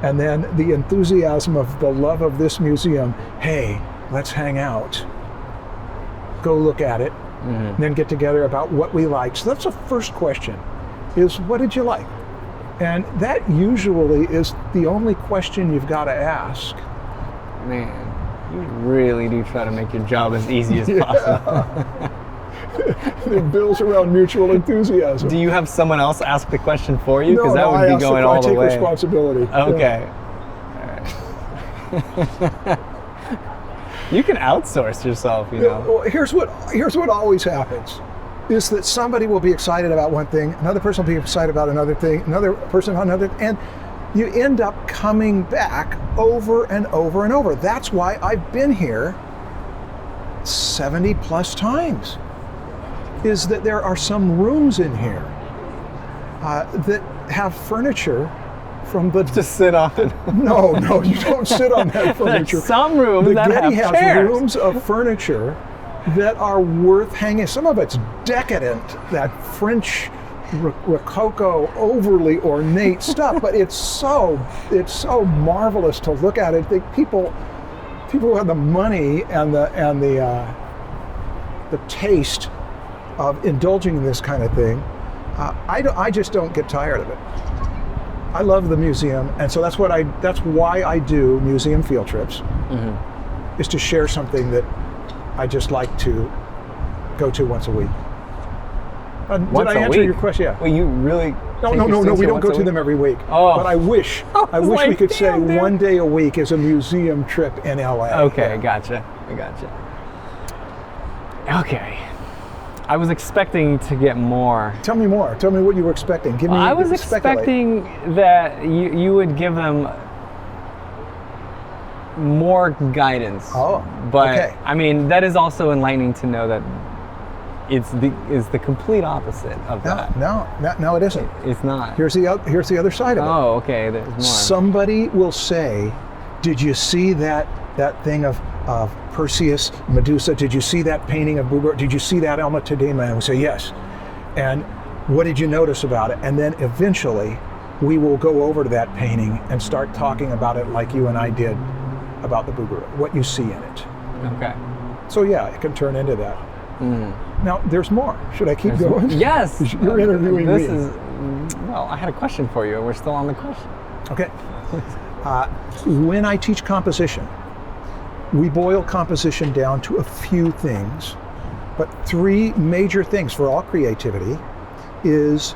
And then the enthusiasm of the love of this museum, hey, let's hang out. Go look at it, and then get together about what we like. So that's the first question, is what did you like? And that usually is the only question you've got to ask. Man, you really do try to make your job as easy as possible. It builds around mutual enthusiasm. Do you have someone else ask the question for you? Because No, that would be going all the way. I take responsibility. Okay. All right. You can outsource yourself, Well, here's what always happens, is that somebody will be excited about one thing, another person will be excited about another thing, another person about another, and you end up coming back over and over and over. That's why I've been here 70 plus times, is that there are some rooms in here that have furniture from the... Just sit on it. No, you don't sit on that furniture. There's some rooms the that Getty have has chairs. rooms of furniture that are worth hanging. Some of it's decadent, that French Rococo, overly ornate stuff, but it's so marvelous to look at it. People who have the money and the taste of indulging in this kind of thing, I just don't get tired of it. I love the museum, and so that's why I do museum field trips, is to share something that I just like to go to once a week. Did I answer your question? Yeah. Well, you really? No. We don't go to them every week. Oh. But I wish we could say one day a week is a museum trip in LA. Okay, gotcha. I gotcha. Okay. I was expecting to get more. Tell me more. Tell me what you were expecting. Give me. I was speculate. expecting that you would give them more guidance. Oh. But okay. I mean, that is also enlightening to know that it's the complete opposite of that. No, it isn't. It's not. Here's the other side of it. Oh, okay. There's more. Somebody will say, "Did you see that thing of Perseus, Medusa? Did you see that painting of Bouguereau? Did you see that Alma-Tadema?" And we say, "Yes." And what did you notice about it? And then eventually, we will go over to that painting and start talking about it like you and I did about the Bouguereau, what you see in it. Okay. So yeah, it can turn into that. Now, there's more. Should I keep going? Yes. You're interviewing me. Well, I had a question for you, and we're still on the question. Okay. When I teach composition, we boil composition down to a few things, but three major things for all creativity is: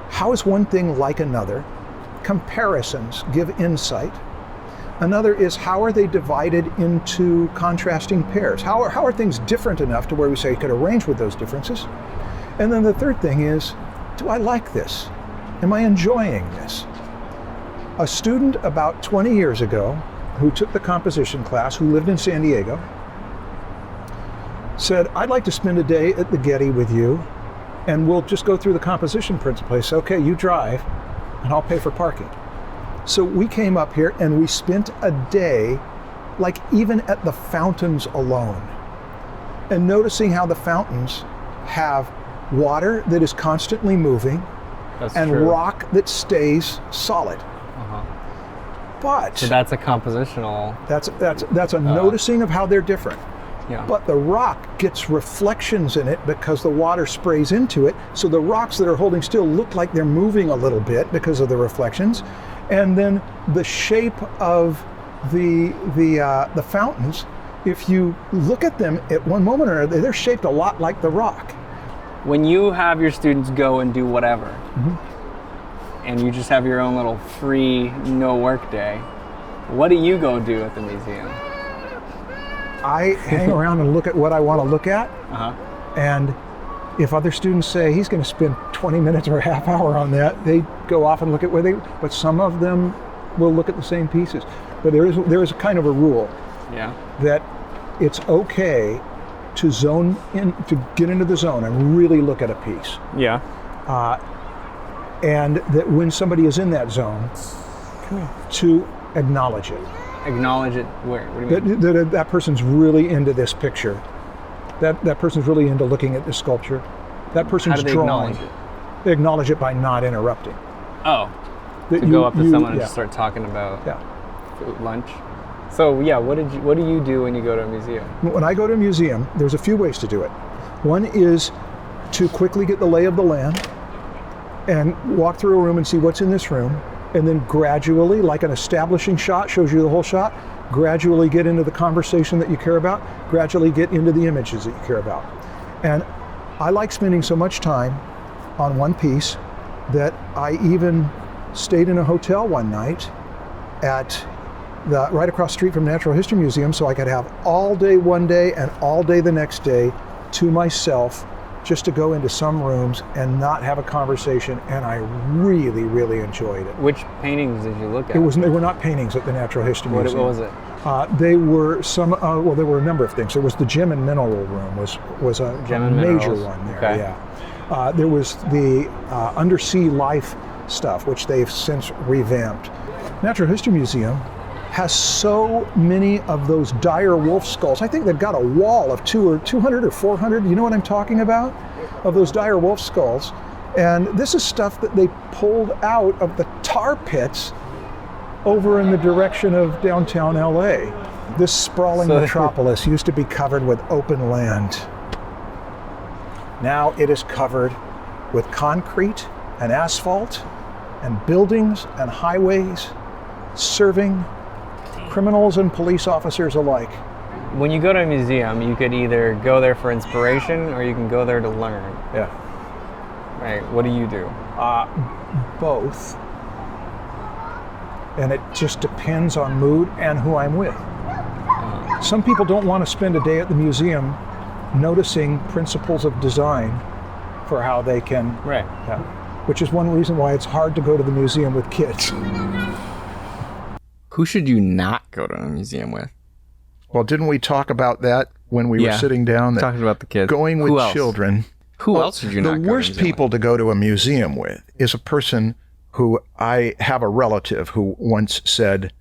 how is one thing like another? Comparisons give insight. Another is, how are they divided into contrasting pairs? How are things different enough to where we say you could arrange with those differences? And then the third thing is, do I like this? Am I enjoying this? A student about 20 years ago who took the composition class, who lived in San Diego, said, "I'd like to spend a day at the Getty with you, and we'll just go through the composition principle." I said, "Okay, you drive, and I'll pay for parking." So we came up here and we spent a day, like even at the fountains alone, and noticing how the fountains have water that is constantly moving and true. rock that stays solid. But So that's a compositional. that's a noticing of how they're different. Yeah. But the rock gets reflections in it because the water sprays into it. So the rocks that are holding still look like they're moving a little bit because of the reflections. And then the shape of the fountains, if you look at them at one moment or another, they're shaped a lot like the rock. When you have your students go and do whatever, and you just have your own little free, no work day, what do you go do at the museum? I hang around and look at what I want to look at. And if other students say he's going to spend 20 minutes or a half hour on that, they go off and look at but some of them will look at the same pieces. But there is a kind of a rule that it's okay to zone in, to get into the zone and really look at a piece. Yeah. And that when somebody is in that zone, to acknowledge it. Acknowledge it where? What do you mean? That person's really into this picture. That person's really into looking at this sculpture. That person's How do they drawing. acknowledge it? They acknowledge it by not interrupting. Oh. That To go up to someone and yeah. just start talking about Yeah. lunch. So yeah, what do you do when you go to a museum? When I go to a museum, there's a few ways to do it. One is to quickly get the lay of the land and walk through a room and see what's in this room, and then gradually, like an establishing shot shows you the whole shot, gradually get into the conversation that you care about, gradually get into the images that you care about. And I like spending so much time on one piece that I even stayed in a hotel one night at right across the street from Natural History Museum, so I could have all day one day and all day the next day to myself, just to go into some rooms and not have a conversation, and I really, really enjoyed it. Which paintings did you look at? They were not paintings at the Natural History Museum. What was it? They were there were a number of things. There was the Gem and Mineral Room was a Gem and major Minerals. one there. Okay. Yeah. There was the undersea life stuff, which they've since revamped. Natural History Museum has so many of those dire wolf skulls. I think they've got a wall of 200 or 400. You know what I'm talking about? Of those dire wolf skulls. And this is stuff that they pulled out of the tar pits over in the direction of downtown LA. This sprawling metropolis used to be covered with open land. Now it is covered with concrete and asphalt and buildings and highways serving criminals and police officers alike. When you go to a museum, you could either go there for inspiration or you can go there to learn. Yeah. Right. What do you do? Both. And it just depends on mood and who I'm with. Some people don't want to spend a day at the museum noticing principles of design for how they can, Right. yeah, which is one reason why it's hard to go to the museum with kids. Who should you not go to a museum with? Well, didn't we talk about that when we were Yeah. sitting down? That Talking about the kids. going with Who else? children. Who else should you not The go to a worst museum people with? to go to a museum with is a person who I have a relative who once said,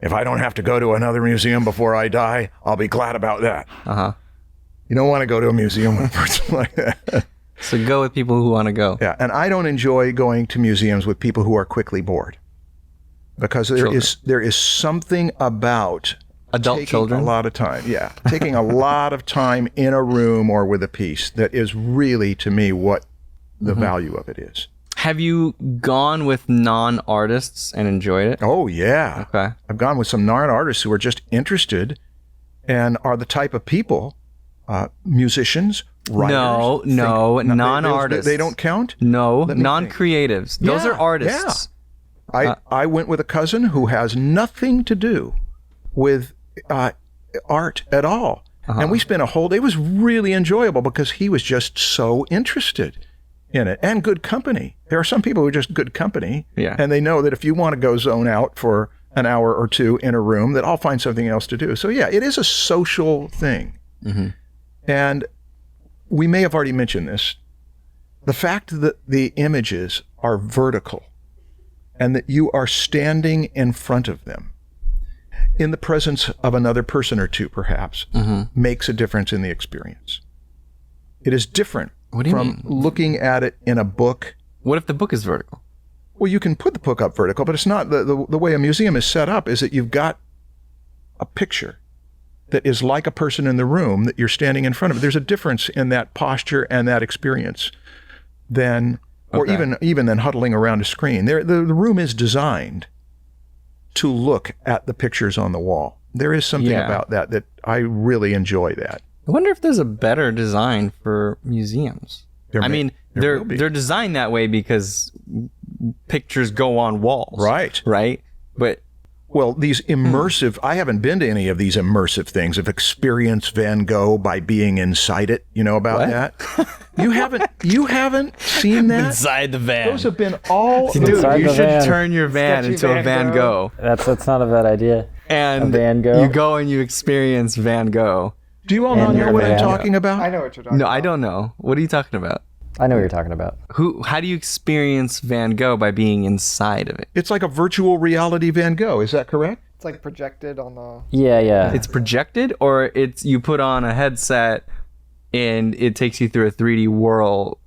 if I don't have to go to another museum before I die, I'll be glad about that. Uh-huh. You don't want to go to a museum with a person like that. So go with people who want to go. Yeah, and I don't enjoy going to museums with people who are quickly bored. Because there is something about Adult taking children? a lot of time. Yeah, taking a lot of time in a room or with a piece that is really, to me, what the value of it is. Have you gone with non-artists and enjoyed it? Oh, yeah. Okay. I've gone with some non-artists who are just interested and are the type of people, musicians, writers. No, non-artists. They don't count? No, Let me non-creatives. Those Yeah, are artists. I went with a cousin who has nothing to do with art at all. And we spent a whole day. It was really enjoyable because he was just so interested in it, and good company. There are some people who are just good company, Yeah. and they know that if you want to go zone out for an hour or two in a room, that I'll find something else to do. So yeah, it is a social thing. And we may have already mentioned this. The fact that the images are vertical and that you are standing in front of them in the presence of another person or two, perhaps, makes a difference in the experience. It is different What do you from mean? looking at it in a book. What if the book is vertical? Well, you can put the book up vertical, but it's not the way a museum is set up is that you've got a picture that is like a person in the room that you're standing in front of. There's a difference in that posture and that experience than, or even than huddling around a screen. The room is designed to look at the pictures on the wall. There is something about that I really enjoy that. I wonder if there's a better design for museums. There they're will be. they're designed that way because pictures go on walls. Right. Right? But Well, these immersive, I haven't been to any of these immersive things of experience Van Gogh by being inside it. You know about that? You haven't seen that? inside the van. Those have been all Dude, Inside you the should van. turn your van Sketchy into a Van Van Gogh. That's not a bad idea. And A Van Gogh? you go and you experience Van Gogh. Do you all not And know your what I'm van. talking about? I know what you're talking No, about. I don't know. What are you talking about? I know what you're talking about. How do you experience Van Gogh by being inside of it? It's like a virtual reality Van Gogh. Is that correct? It's like projected on the. Yeah. It's projected, or it's you put on a headset and it takes you through a 3D world.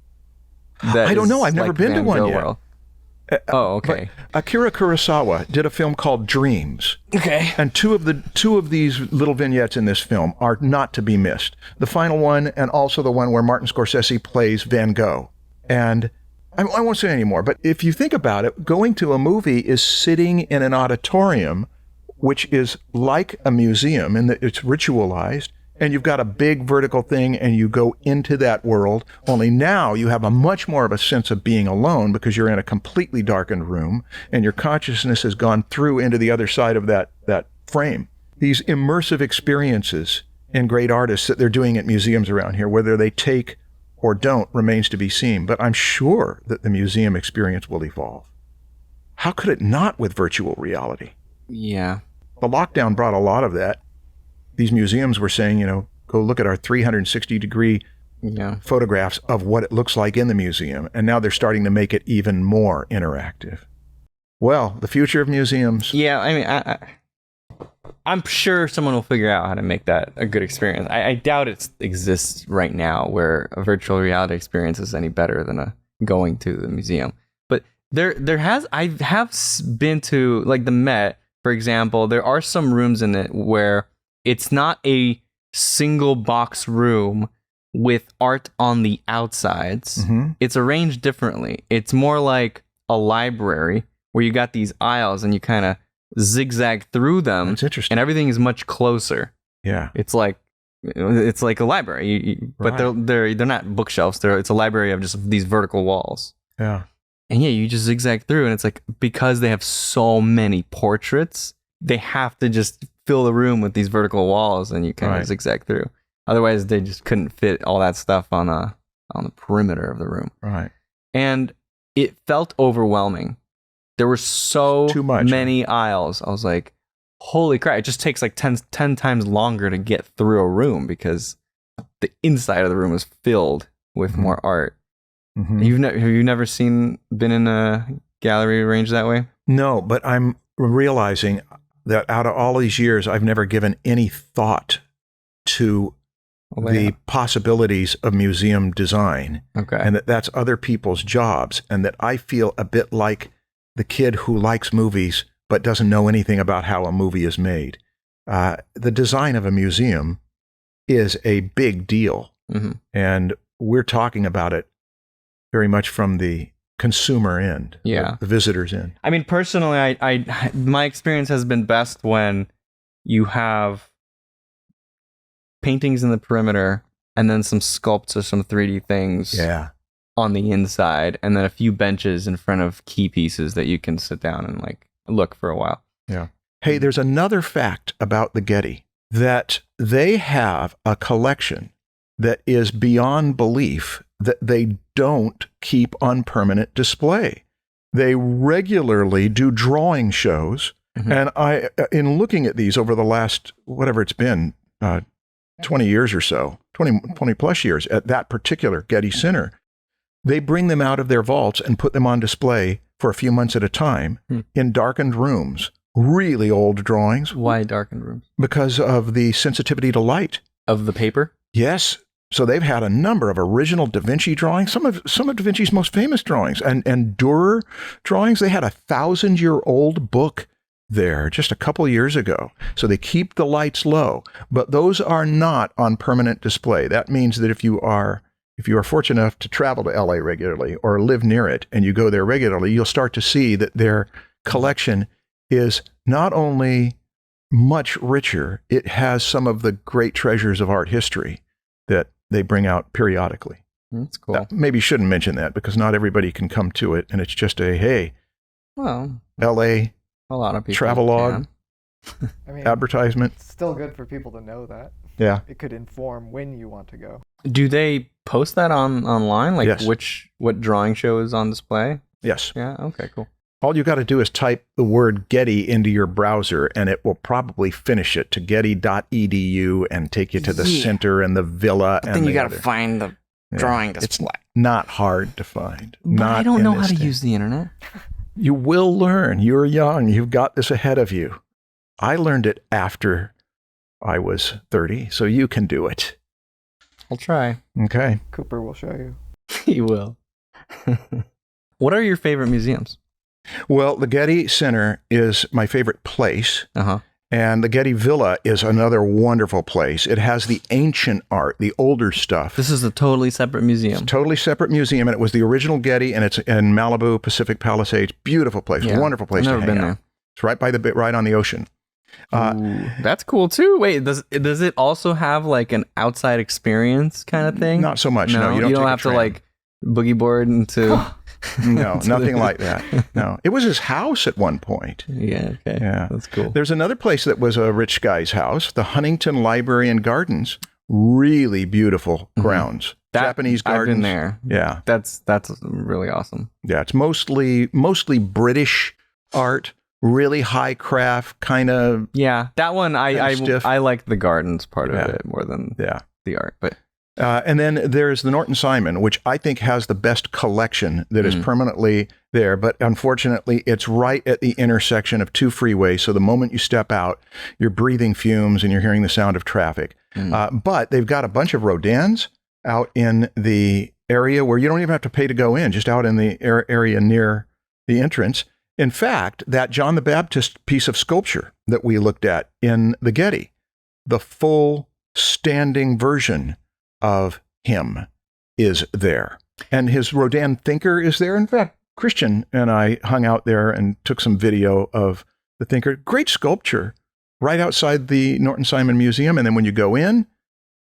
I don't know. I've never been to one yet. Oh, okay. Akira Kurosawa did a film called Dreams. Okay. And two of these little vignettes in this film are not to be missed. The final one, and also the one where Martin Scorsese plays Van Gogh. And I won't say any more, but if you think about it, going to a movie is sitting in an auditorium, which is like a museum in that it's ritualized, and you've got a big vertical thing and you go into that world. Only now you have a much more of a sense of being alone because you're in a completely darkened room and your consciousness has gone through into the other side of that frame. These immersive experiences in great artists that they're doing at museums around here, whether they take or don't remains to be seen. But I'm sure that the museum experience will evolve. How could it not with virtual reality? Yeah. the lockdown brought a lot of that. These museums were saying, go look at our 360-degree photographs of what it looks like in the museum. And now they're starting to make it even more interactive. Well, the future of museums. Yeah, I mean, I'm sure someone will figure out how to make that a good experience. I doubt it exists right now where a virtual reality experience is any better than going to the museum. But I have been to, like, the Met, for example. There are some rooms in it where it's not a single box room with art on the outsides. Mm-hmm. It's arranged differently. It's more like a library where you got these aisles and you kind of zigzag through them. That's interesting. And everything is much closer. Yeah. It's like a library, but they're not bookshelves. It's a library of just these vertical walls. Yeah. And yeah, you just zigzag through, and it's like, because they have so many portraits, they have to just fill the room with these vertical walls, and you kind of zigzag through. Otherwise, they just couldn't fit all that stuff on the perimeter of the room. Right. And it felt overwhelming. There were so many aisles. I was like, holy crap. It just takes like 10 times longer to get through a room because the inside of the room is filled with more art. Mm-hmm. Have you never been in a gallery arranged that way? No, but I'm realizing that out of all these years, I've never given any thought to the possibilities of museum design. Okay. And that's other people's jobs. And that I feel a bit like the kid who likes movies but doesn't know anything about how a movie is made. The design of a museum is a big deal. Mm-hmm. And we're talking about it very much from the consumer end, the visitor's end. I mean, personally, I my experience has been best when you have paintings in the perimeter and then some sculpts or some 3D things on the inside, and then a few benches in front of key pieces that you can sit down and like look for a while. Yeah. Hey, there's another fact about the Getty, that they have a collection that is beyond belief that they don't keep on permanent display. They regularly do drawing shows. Mm-hmm. And in looking at these over the last, whatever it's been, 20 years or so, 20 plus years at that particular Getty Center, they bring them out of their vaults and put them on display for a few months at a time in darkened rooms. Really old drawings. Why darkened rooms? Because of the sensitivity to light. Of the paper? Yes. So they've had a number of original Da Vinci drawings, some of Da Vinci's most famous drawings, and Dürer drawings. They had a 1,000-year-old book there just a couple years ago. So they keep the lights low, but those are not on permanent display. That means that if you are fortunate enough to travel to LA regularly or live near it and you go there regularly, you'll start to see that their collection is not only much richer, it has some of the great treasures of art history that they bring out periodically. That's cool. Maybe shouldn't mention that because not everybody can come to it, and it's just LA, a lot of people travelogue, advertisement. It's still good for people to know that. Yeah. It could inform when you want to go. Do they post that online? Like yes. What drawing show is on display? Yes. Yeah. Okay, cool. All you got to do is type the word Getty into your browser, and it will probably finish it to getty.edu and take you to the center and the villa. But then you got to find the drawing display. It's not hard to find. But I don't know how to use the internet. You will learn. You're young. You've got this ahead of you. I learned it after I was 30, so you can do it. I'll try. Okay. Cooper will show you. He will. What are your favorite museums? Well, the Getty Center is my favorite place. Uh-huh. And the Getty Villa is another wonderful place. It has the ancient art, the older stuff. This is a totally separate museum. It's a totally separate museum, and it was the original Getty, and it's in Malibu, Pacific Palisades. Beautiful place, wonderful place to hang out. I've never been there. It's right on the ocean. Ooh, that's cool too. Wait, does it also have like an outside experience kind of thing? Not so much. No, you don't have to like boogie board into. No, nothing like that. No, it was his house at one point. Yeah. Okay. Yeah, that's cool. There's another place that was a rich guy's house, the Huntington Library and Gardens. Really beautiful grounds. Japanese gardens. I've been there. Yeah, that's really awesome. Yeah, it's mostly British art. really high craft kind of. Yeah, that one I stiff. I like the gardens part of Yeah. it more than Yeah. the art. But And then there's the Norton Simon, which I think has the best collection that is permanently there. But unfortunately, it's right at the intersection of two freeways. So the moment you step out, you're breathing fumes and you're hearing the sound of traffic. But they've got a bunch of Rodins out in the area where you don't even have to pay to go in, just out in the area near the entrance. In fact, that John the Baptist piece of sculpture that we looked at in the Getty, the full standing version of him is there. And his Rodin Thinker is there. In fact, Christian and I hung out there and took some video of the Thinker. Great sculpture right outside the Norton Simon Museum. And then when you go in,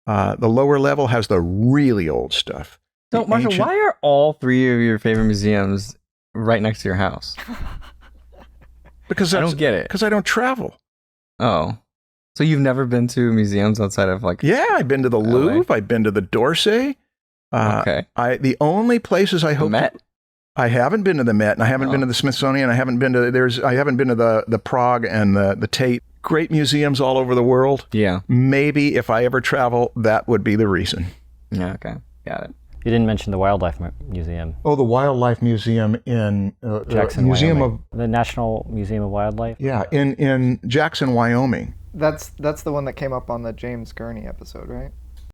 the lower level has the really old stuff. so, The Marshall, ancient- why are all three of your favorite museums right next to your house? Because I don't get it. Because I don't travel. Oh, so you've never been to museums outside of like? Yeah, I've been to the Louvre. I've been to the d'Orsay. Okay. The only places I hope Met? I haven't been to the Met, and I haven't been to the Smithsonian. I haven't been to the Prague and the Tate. Great museums all over the world. Yeah. Maybe if I ever travel, that would be the reason. Yeah. Okay. Got it. You didn't mention the Wildlife Museum. Oh, the Wildlife Museum in Jackson, Museum Wyoming. The National Museum of Wildlife. in Jackson, Wyoming. That's the one that came up on the James Gurney episode, right?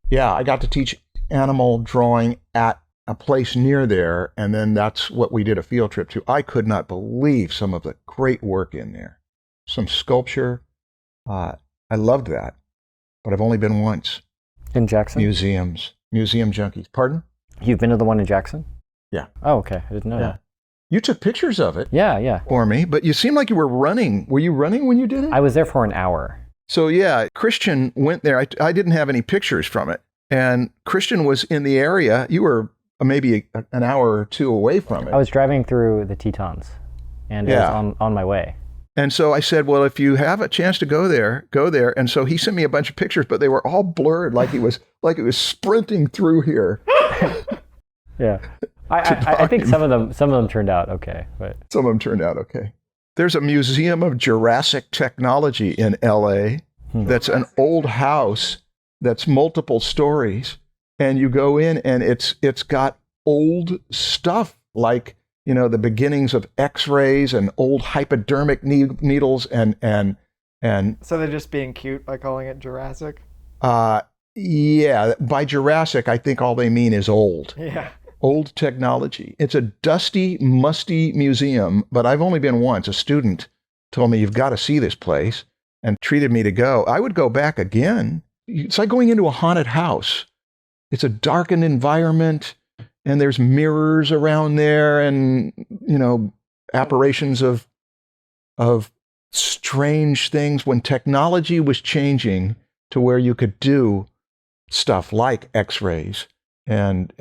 Yeah, I got to teach animal drawing at a place near there, and then that's what we did a field trip to. I could not believe some of the great work in there. Some sculpture. I loved that, but I've only been once. In Jackson? Museum junkies. Pardon? You've been to the one in Jackson? Yeah. Oh, okay. I didn't know that. You took pictures of it Yeah. for me, but you seemed like you were running. Were you running when you did it? I was there for an hour. So yeah, Christian went there. I didn't have any pictures from it. And Christian was in the area. You were maybe an hour or two away from it. I was driving through the Tetons, and it was on my way. And so I said, well, if you have a chance to go there, go there. And so he sent me a bunch of pictures, but they were all blurred, like he was sprinting through here. Yeah. I think some of them turned out okay, but Some of them turned out okay. There's a museum of Jurassic technology in LA that's an old house that's multiple stories. And you go in and it's got old stuff like, the beginnings of X-rays and old hypodermic needles and So they're just being cute by calling it Jurassic? yeah, by Jurassic, I think all they mean is old. Yeah. Old technology. It's a dusty, musty museum, but I've only been once. A student told me, you've got to see this place, and treated me to go. I would go back again. It's like going into a haunted house. It's a darkened environment, and there's mirrors around there and, apparitions of strange things when technology was changing to where you could do stuff like X-rays and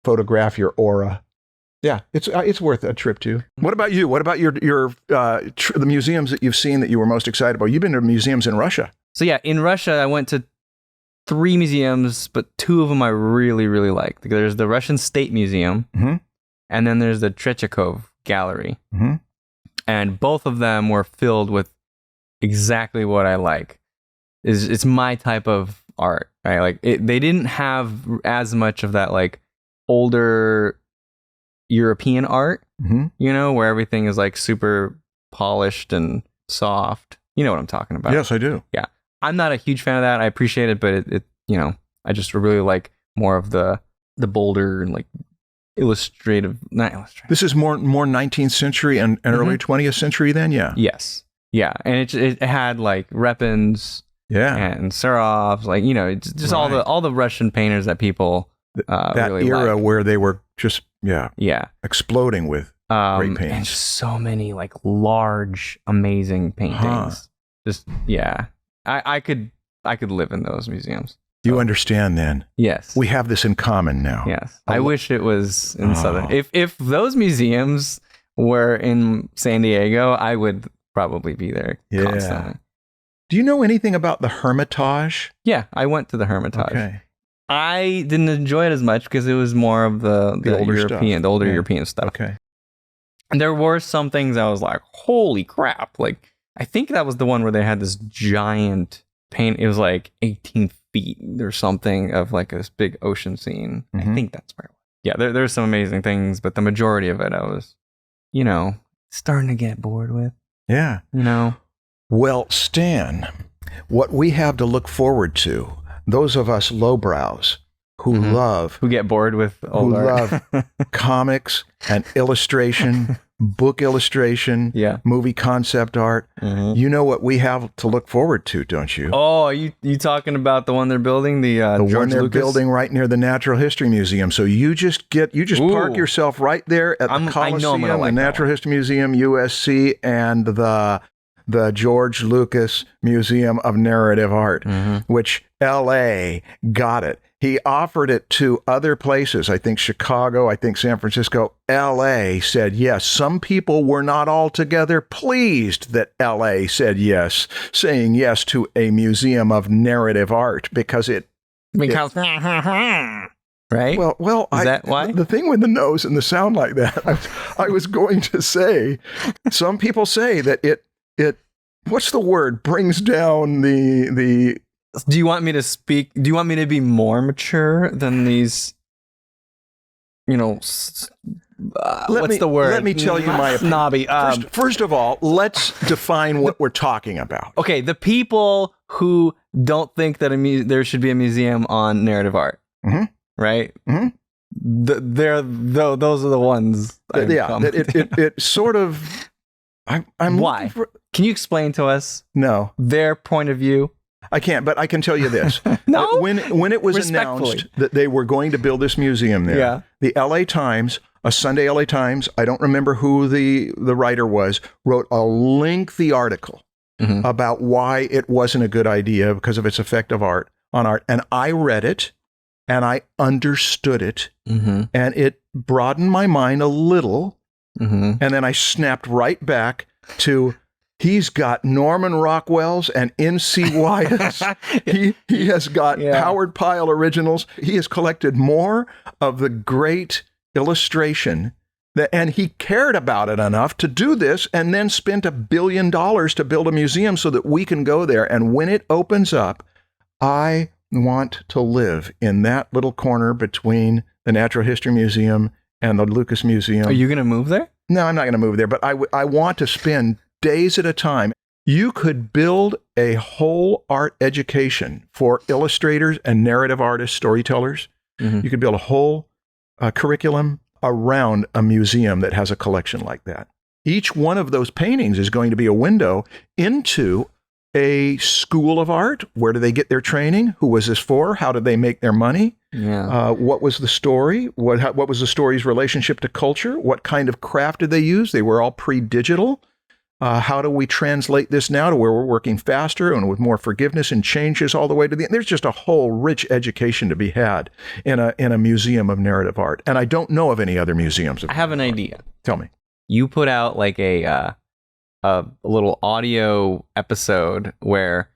photograph your aura. Yeah, it's worth a trip to. What about you? What about your the museums that you've seen that you were most excited about? You've been to museums in Russia. So yeah, in Russia, I went to 3 museums, but 2 of them I really, really liked. There's the Russian State Museum, and then there's the Tretyakov Gallery. And both of them were filled with exactly what I like. It's my type of art, right? Like they didn't have as much of that like older European art, where everything is like super polished and soft. You know what I'm talking about? Yes, I do. Yeah. I'm not a huge fan of that. I appreciate it, but it I just really like more of the bolder and like not illustrative. This is more 19th century and early 20th century then, yeah. Yes. Yeah. And it had like Repins and Serovs, like, it's just all the Russian painters that people that really era like. where they were just exploding with great paintings. And just so many like large, amazing paintings. Just I could live in those museums. So. You understand then? Yes. We have this in common now. Yes. I wish it was in Southern. If those museums were in San Diego, I would probably be there constantly. Do you know anything about the Hermitage? Yeah, I went to the Hermitage. Okay. I didn't enjoy it as much because it was more of the older European stuff. Okay. And there were some things I was like, holy crap. Like, I think that was the one where they had this giant paint. It was like 18 feet or something of like this big ocean scene. I think that's where it was. Yeah, there's some amazing things, but the majority of it I was, starting to get bored with. Yeah. Well, Stan, what we have to look forward to, those of us lowbrows who get bored with old art. love comics and illustration, book illustration, movie concept art. You know what we have to look forward to, don't you? Oh, are you talking about the one they're building? The one they're building right near the Natural History Museum. So you just park yourself right there at the Coliseum, the Natural History Museum, USC, and the George Lucas Museum of Narrative Art, which LA got it. He offered it to other places. I think Chicago, I think San Francisco. LA said yes. Some people were not altogether pleased that LA said yes, saying yes to a museum of narrative art because right? Well, is that why? The thing with the nose and the sound like that, I was going to say, some people say that it what's the word, brings down the Do you want me to speak? Do you want me to be more mature than these? What's the word? Let me tell you my opinion. Snobby. First of all, let's define what we're talking about. Okay, the people who don't think that there should be a museum on narrative art, right? Those are the ones. It sort of. I'm why? Can you explain to us? No, their point of view. I can't, but I can tell you this. No? When it was announced that they were going to build this museum there, the LA Times, a Sunday LA Times, I don't remember who the writer was, wrote a lengthy article about why it wasn't a good idea because of its effect on art. And I read it and I understood it and it broadened my mind a little. And then I snapped right back to, he's got Norman Rockwell's and N.C. Wyeth's. He has got Howard Pyle originals. He has collected more of the great illustration and he cared about it enough to do this and then spent $1 billion to build a museum so that we can go there. And when it opens up, I want to live in that little corner between the Natural History Museum and the Lucas Museum. Are you going to move there? No, I'm not going to move there, but I want to spend days at a time. You could build a whole art education for illustrators and narrative artists, storytellers. You could build a whole curriculum around a museum that has a collection like that. Each one of those paintings is going to be a window into a school of art. Where do they get their training? Who was this for? How did they make their money? What was the story? What was the story's relationship to culture? What kind of craft did they use? They were all pre-digital. How do we translate this now to where we're working faster and with more forgiveness and changes all the way to the end? There's just a whole rich education to be had in a museum of narrative art. And I don't know of any other museums. I have an idea. Tell me. You put out like a little audio episode where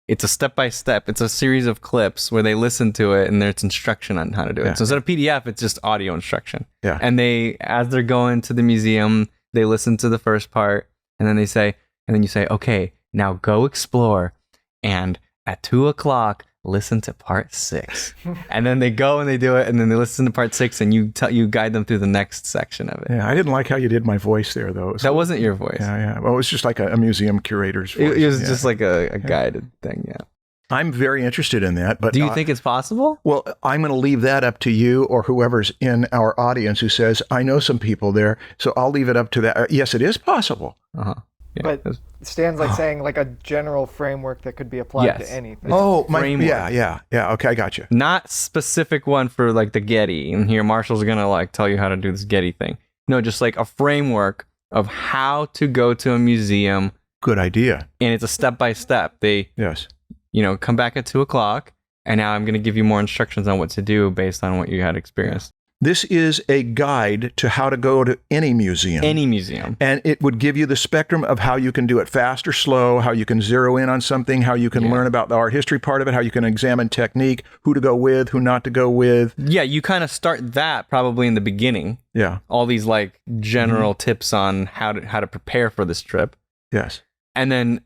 it's a step-by-step. It's a series of clips where they listen to it and there's instruction on how to do it. So instead of PDF, it's just audio instruction. And as they're going to the museum, they listen to the first part. And then you say, okay, now go explore. And at 2:00, listen to part 6. And then they go and they do it. And then they listen to part 6 and you guide them through the next section of it. Yeah, I didn't like how you did my voice there, though. That wasn't your voice. Yeah. Well, it was just like a museum curator's voice. It was just like a guided thing, yeah. I'm very interested in that. But do you think it's possible? Well, I'm going to leave that up to you or whoever's in our audience who says, I know some people there, so I'll leave it up to that. Yes, it is possible. Yeah, but Stan's like saying like a general framework that could be applied to anything. Oh, yeah. Okay, I got you. Not specific one for like the Getty. And here Marshall's going to like tell you how to do this Getty thing. No, just like a framework of how to go to a museum. Good idea. And it's a step-by-step. Come back at 2:00, and now I'm going to give you more instructions on what to do based on what you had experienced. This is a guide to how to go to any museum. Any museum. And it would give you the spectrum of how you can do it fast or slow, how you can zero in on something, how you can learn about the art history part of it, how you can examine technique, who to go with, who not to go with. Yeah, you kind of start that probably in the beginning. Yeah. All these like general tips on how to prepare for this trip. Yes. And then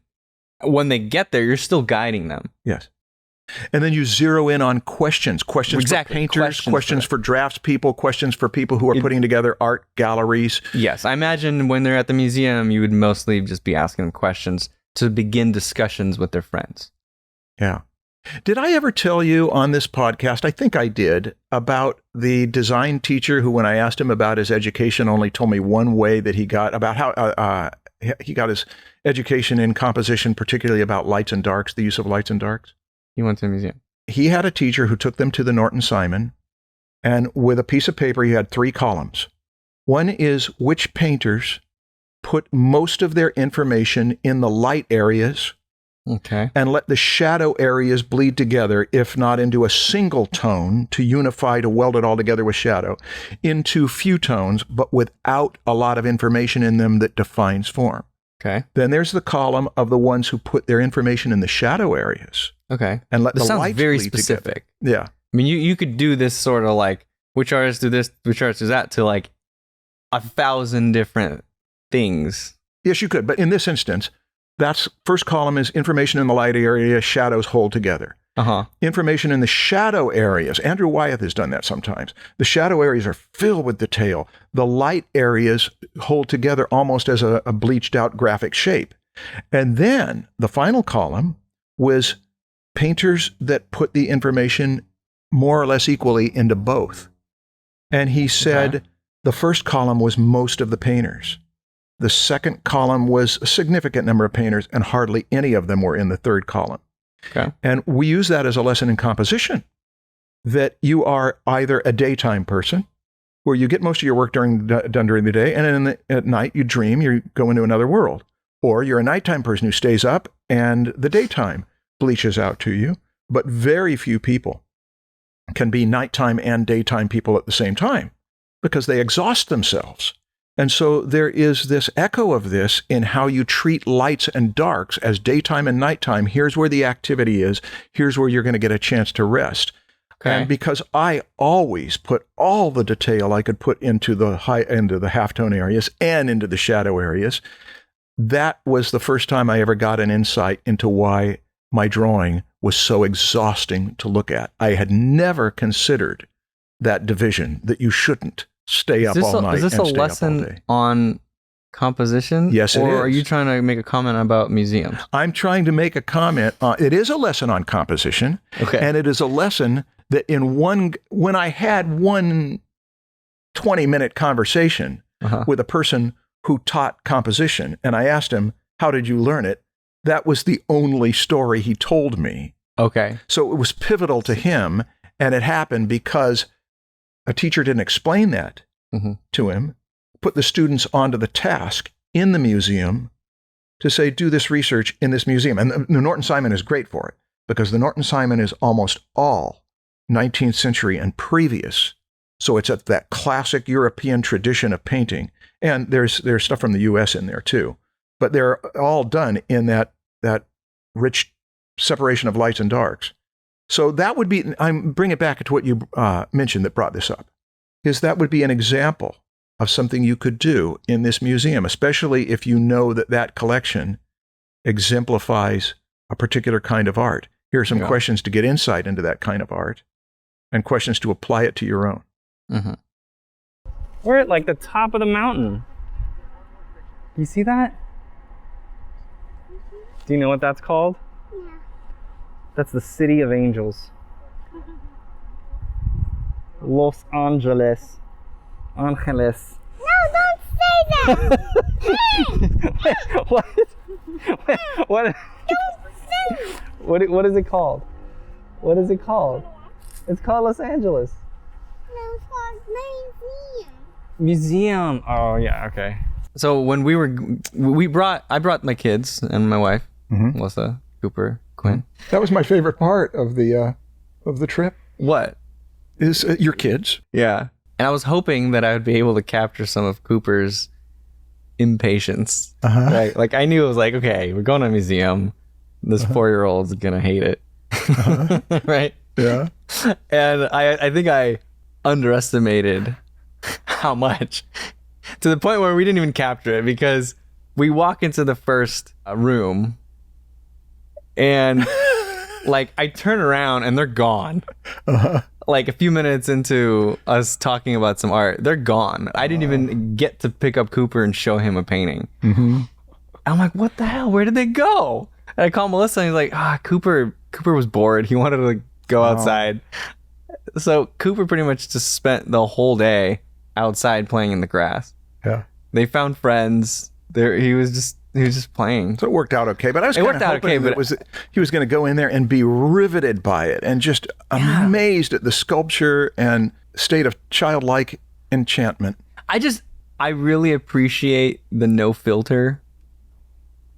when they get there, you're still guiding them. Yes. And then you zero in on questions for painters, questions for draftspeople, questions for people who are putting together art galleries. Yes, I imagine when they're at the museum, you would mostly just be asking them questions to begin discussions with their friends. Yeah. Did I ever tell you on this podcast, I think I did, about the design teacher who, when I asked him about his education, only told me one way that he got, about how he got his education in composition, particularly about lights and darks, the use of lights and darks? He went to the museum. He had a teacher who took them to the Norton Simon, and with a piece of paper, he had 3 columns. One is which painters put most of their information in the light areas, and let the shadow areas bleed together, if not into a single tone, to unify, to weld it all together with shadow, into few tones, but without a lot of information in them that defines form. Okay. Then there's the column of the ones who put their information in the shadow areas. Okay. And let this the sounds lights very bleed specific. Together. Yeah. I mean, you could do this sort of like, which artist do this, which artist do that, to like 1,000 different things. Yes, you could. But in this instance, that's first column is information in the light area, shadows hold together. Information in the shadow areas. Andrew Wyeth has done that sometimes. The shadow areas are filled with detail. The light areas hold together almost as a bleached out graphic shape. And then the final column was painters that put the information more or less equally into both. And he said the first column was most of the painters. The second column was a significant number of painters, and hardly any of them were in the third column. Okay. And we use that as a lesson in composition, that you are either a daytime person, where you get most of your work done during the day, and then at night you dream, you go into another world. Or you're a nighttime person who stays up, and the daytime bleaches out to you. But very few people can be nighttime and daytime people at the same time, because they exhaust themselves. And so there is this echo of this in how you treat lights and darks as daytime and nighttime. Here's where the activity is. Here's where you're going to get a chance to rest. Okay. And because I always put all the detail I could put into the halftone areas and into the shadow areas, that was the first time I ever got an insight into why my drawing was so exhausting to look at. I had never considered that division, that you shouldn't stay up all night. Is this a lesson on composition? Yes, it is. Or are you trying to make a comment about museums? I'm trying to make a comment on, it is a lesson on composition. Okay. And it is a lesson that when I had one 20-minute conversation with a person who taught composition, and I asked him, how did you learn it? That was the only story he told me. Okay. So it was pivotal to him, and it happened because a teacher didn't explain that to him, put the students onto the task in the museum to say, do this research in this museum. And the Norton Simon is great for it, because the Norton Simon is almost all 19th century and previous. So it's at that classic European tradition of painting. And there's stuff from the US in there too. But they're all done in that rich separation of lights and darks. So that would be, I'm bring it back to what you mentioned that brought this up, is that would be an example of something you could do in this museum, especially if you know that collection exemplifies a particular kind of art. Here are some questions to get insight into that kind of art, and questions to apply it to your own. We're at like the top of the mountain. You see that? Do you know what that's called? Yeah. That's the City of Angels. Los Angeles. Angeles. No, don't say that! What? What? Don't say What is it called? What is it called? It's called Los Angeles. No, it's called museum. Museum. Oh yeah, okay. So when I brought my kids and my wife, Melissa, Cooper, Quinn. That was my favorite part of the trip. What? Is your kids. Yeah. And I was hoping that I would be able to capture some of Cooper's impatience. Right? Like I knew it was like, okay, we're going to a museum. This 4-year-old's gonna hate it. Right? Yeah. And I think I underestimated how much, to the point where we didn't even capture it, because we walk into the first room and like I turn around and they're gone. Like a few minutes into us talking about some art, they're gone. I didn't even get to pick up Cooper and show him a painting. I'm like, what the hell? Where did they go? And I called Melissa and he's like, Cooper was bored. He wanted to go outside. So Cooper pretty much just spent the whole day outside playing in the grass. Yeah. They found friends. He was just playing. So it worked out okay. But I was kind of hoping that he was going to go in there and be riveted by it and just amazed at the sculpture and state of childlike enchantment. I really appreciate the no filter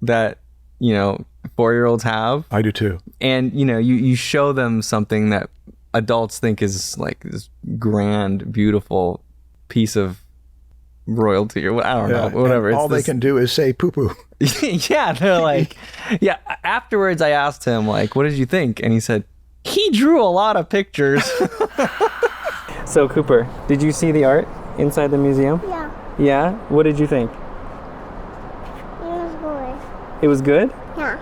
that, 4-year-olds have. I do too. And, you show them something that adults think is like this grand, beautiful piece of royalty or I don't know, whatever. All they can do is say poo poo. Yeah, they're like, afterwards I asked him, like, what did you think? And he said, he drew a lot of pictures. So, Cooper, did you see the art inside the museum? Yeah. Yeah? What did you think? It was good. It was good? Yeah.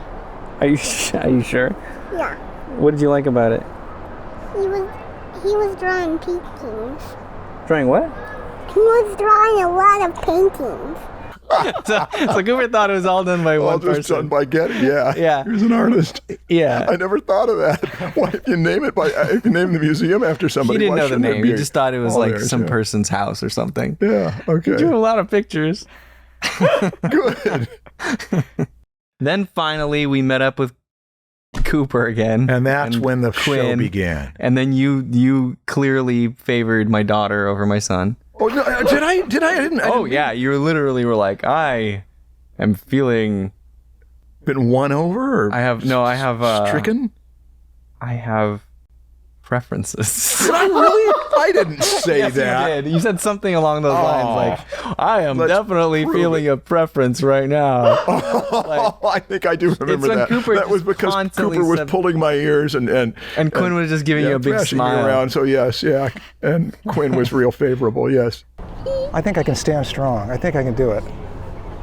Are you sure? Yeah. What did you like about it? He was drawing paintings. Drawing what? He was drawing a lot of paintings. So Cooper thought it was all done by one person. Done by Getty, yeah. Yeah. He was an artist. Yeah. I never thought of that. Why, if you name the museum after somebody, He didn't know the name. He just thought it was like theirs, some person's house or something. Yeah, okay. He drew a lot of pictures. Good. Then finally we met up with Cooper again. And that's when the show Quinn began. And then you clearly favored my daughter over my son. Oh, no, did I? I didn't. Yeah, you literally were like, I am feeling... Been won over? Or I have stricken? I have preferences. Did I really? I didn't say Yes, that. You did. You said something along those lines, like, I am definitely feeling a preference right now. I think I do remember that. That was because Cooper was pulling my ears and Quinn was just giving you a big smile. Me around. So yes, yeah, and Quinn was real favorable. Yes. I think I can stand strong. I think I can do it.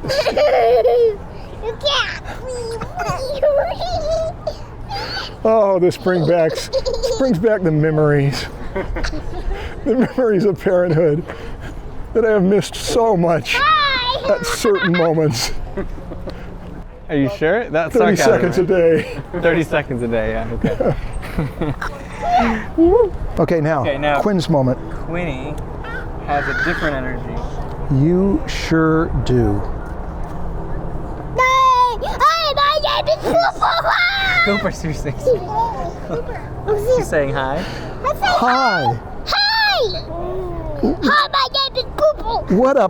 You can't. Oh, this brings back the memories. The memories of parenthood that I have missed so much at certain moments. Are you sure? That's 30 sarcasm, seconds a day. 30 seconds a day, yeah. Okay. Okay, now, Quinn's moment. Quinny has a different energy. You sure do. Cooper, seriously. She's saying hi. Hi. Hi! Hi, my name is Poo-Poo. What a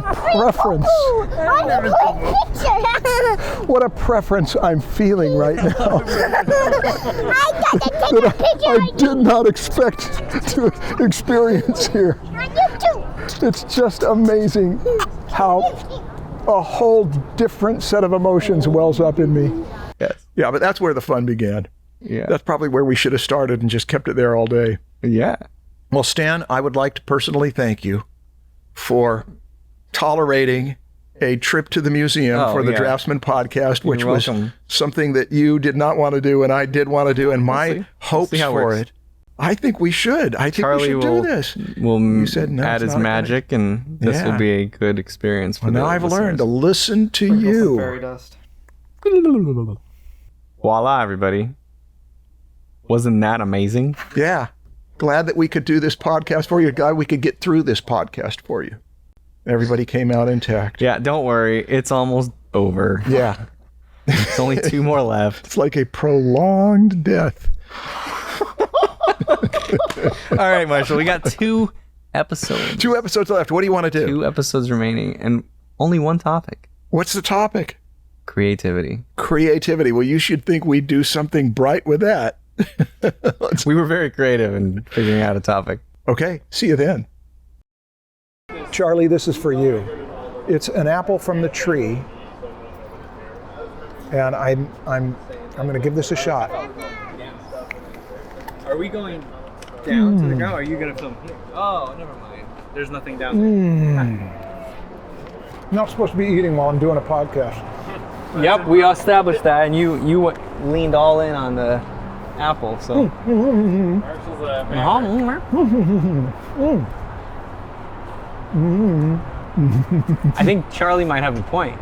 preference. What a preference I'm feeling right now. I did not expect to experience here. It's just amazing how a whole different set of emotions wells up in me. Yes. Yeah, but that's where the fun began. Yeah. That's probably where we should have started and just kept it there all day. Yeah. Well, Stan, I would like to personally thank you for tolerating a trip to the museum for the Draftsmen podcast, which was something that you did not want to do and I did want to do. And my hopes for it, I think we should. I think Charlie we should do this. We'll add his magic and this will be a good experience for now I've learned to listen to you. Fairy dust. Voila, everybody. Wasn't that amazing? Yeah. Glad that we could do this podcast for you. Glad we could get through this podcast for you. Everybody came out intact. Yeah, don't worry. It's almost over. Yeah. It's only 2 more left. It's like a prolonged death. All right, Marshall. We got 2 episodes. 2 episodes left. What do you want to do? 2 episodes remaining and only 1 topic. What's the topic? Creativity. Creativity. Well, you should think we'd do something bright with that. We were very creative in figuring out a topic. Okay, see you then. Charlie, this is for you. It's an apple from the tree, and I'm going to give this a shot. Are we going down to the ground, or are you going to film here? Oh, never mind. There's nothing down there. I'm not supposed to be eating while I'm doing a podcast. Yep, we established that, and you leaned all in on the apple. So. I think Charlie might have a point.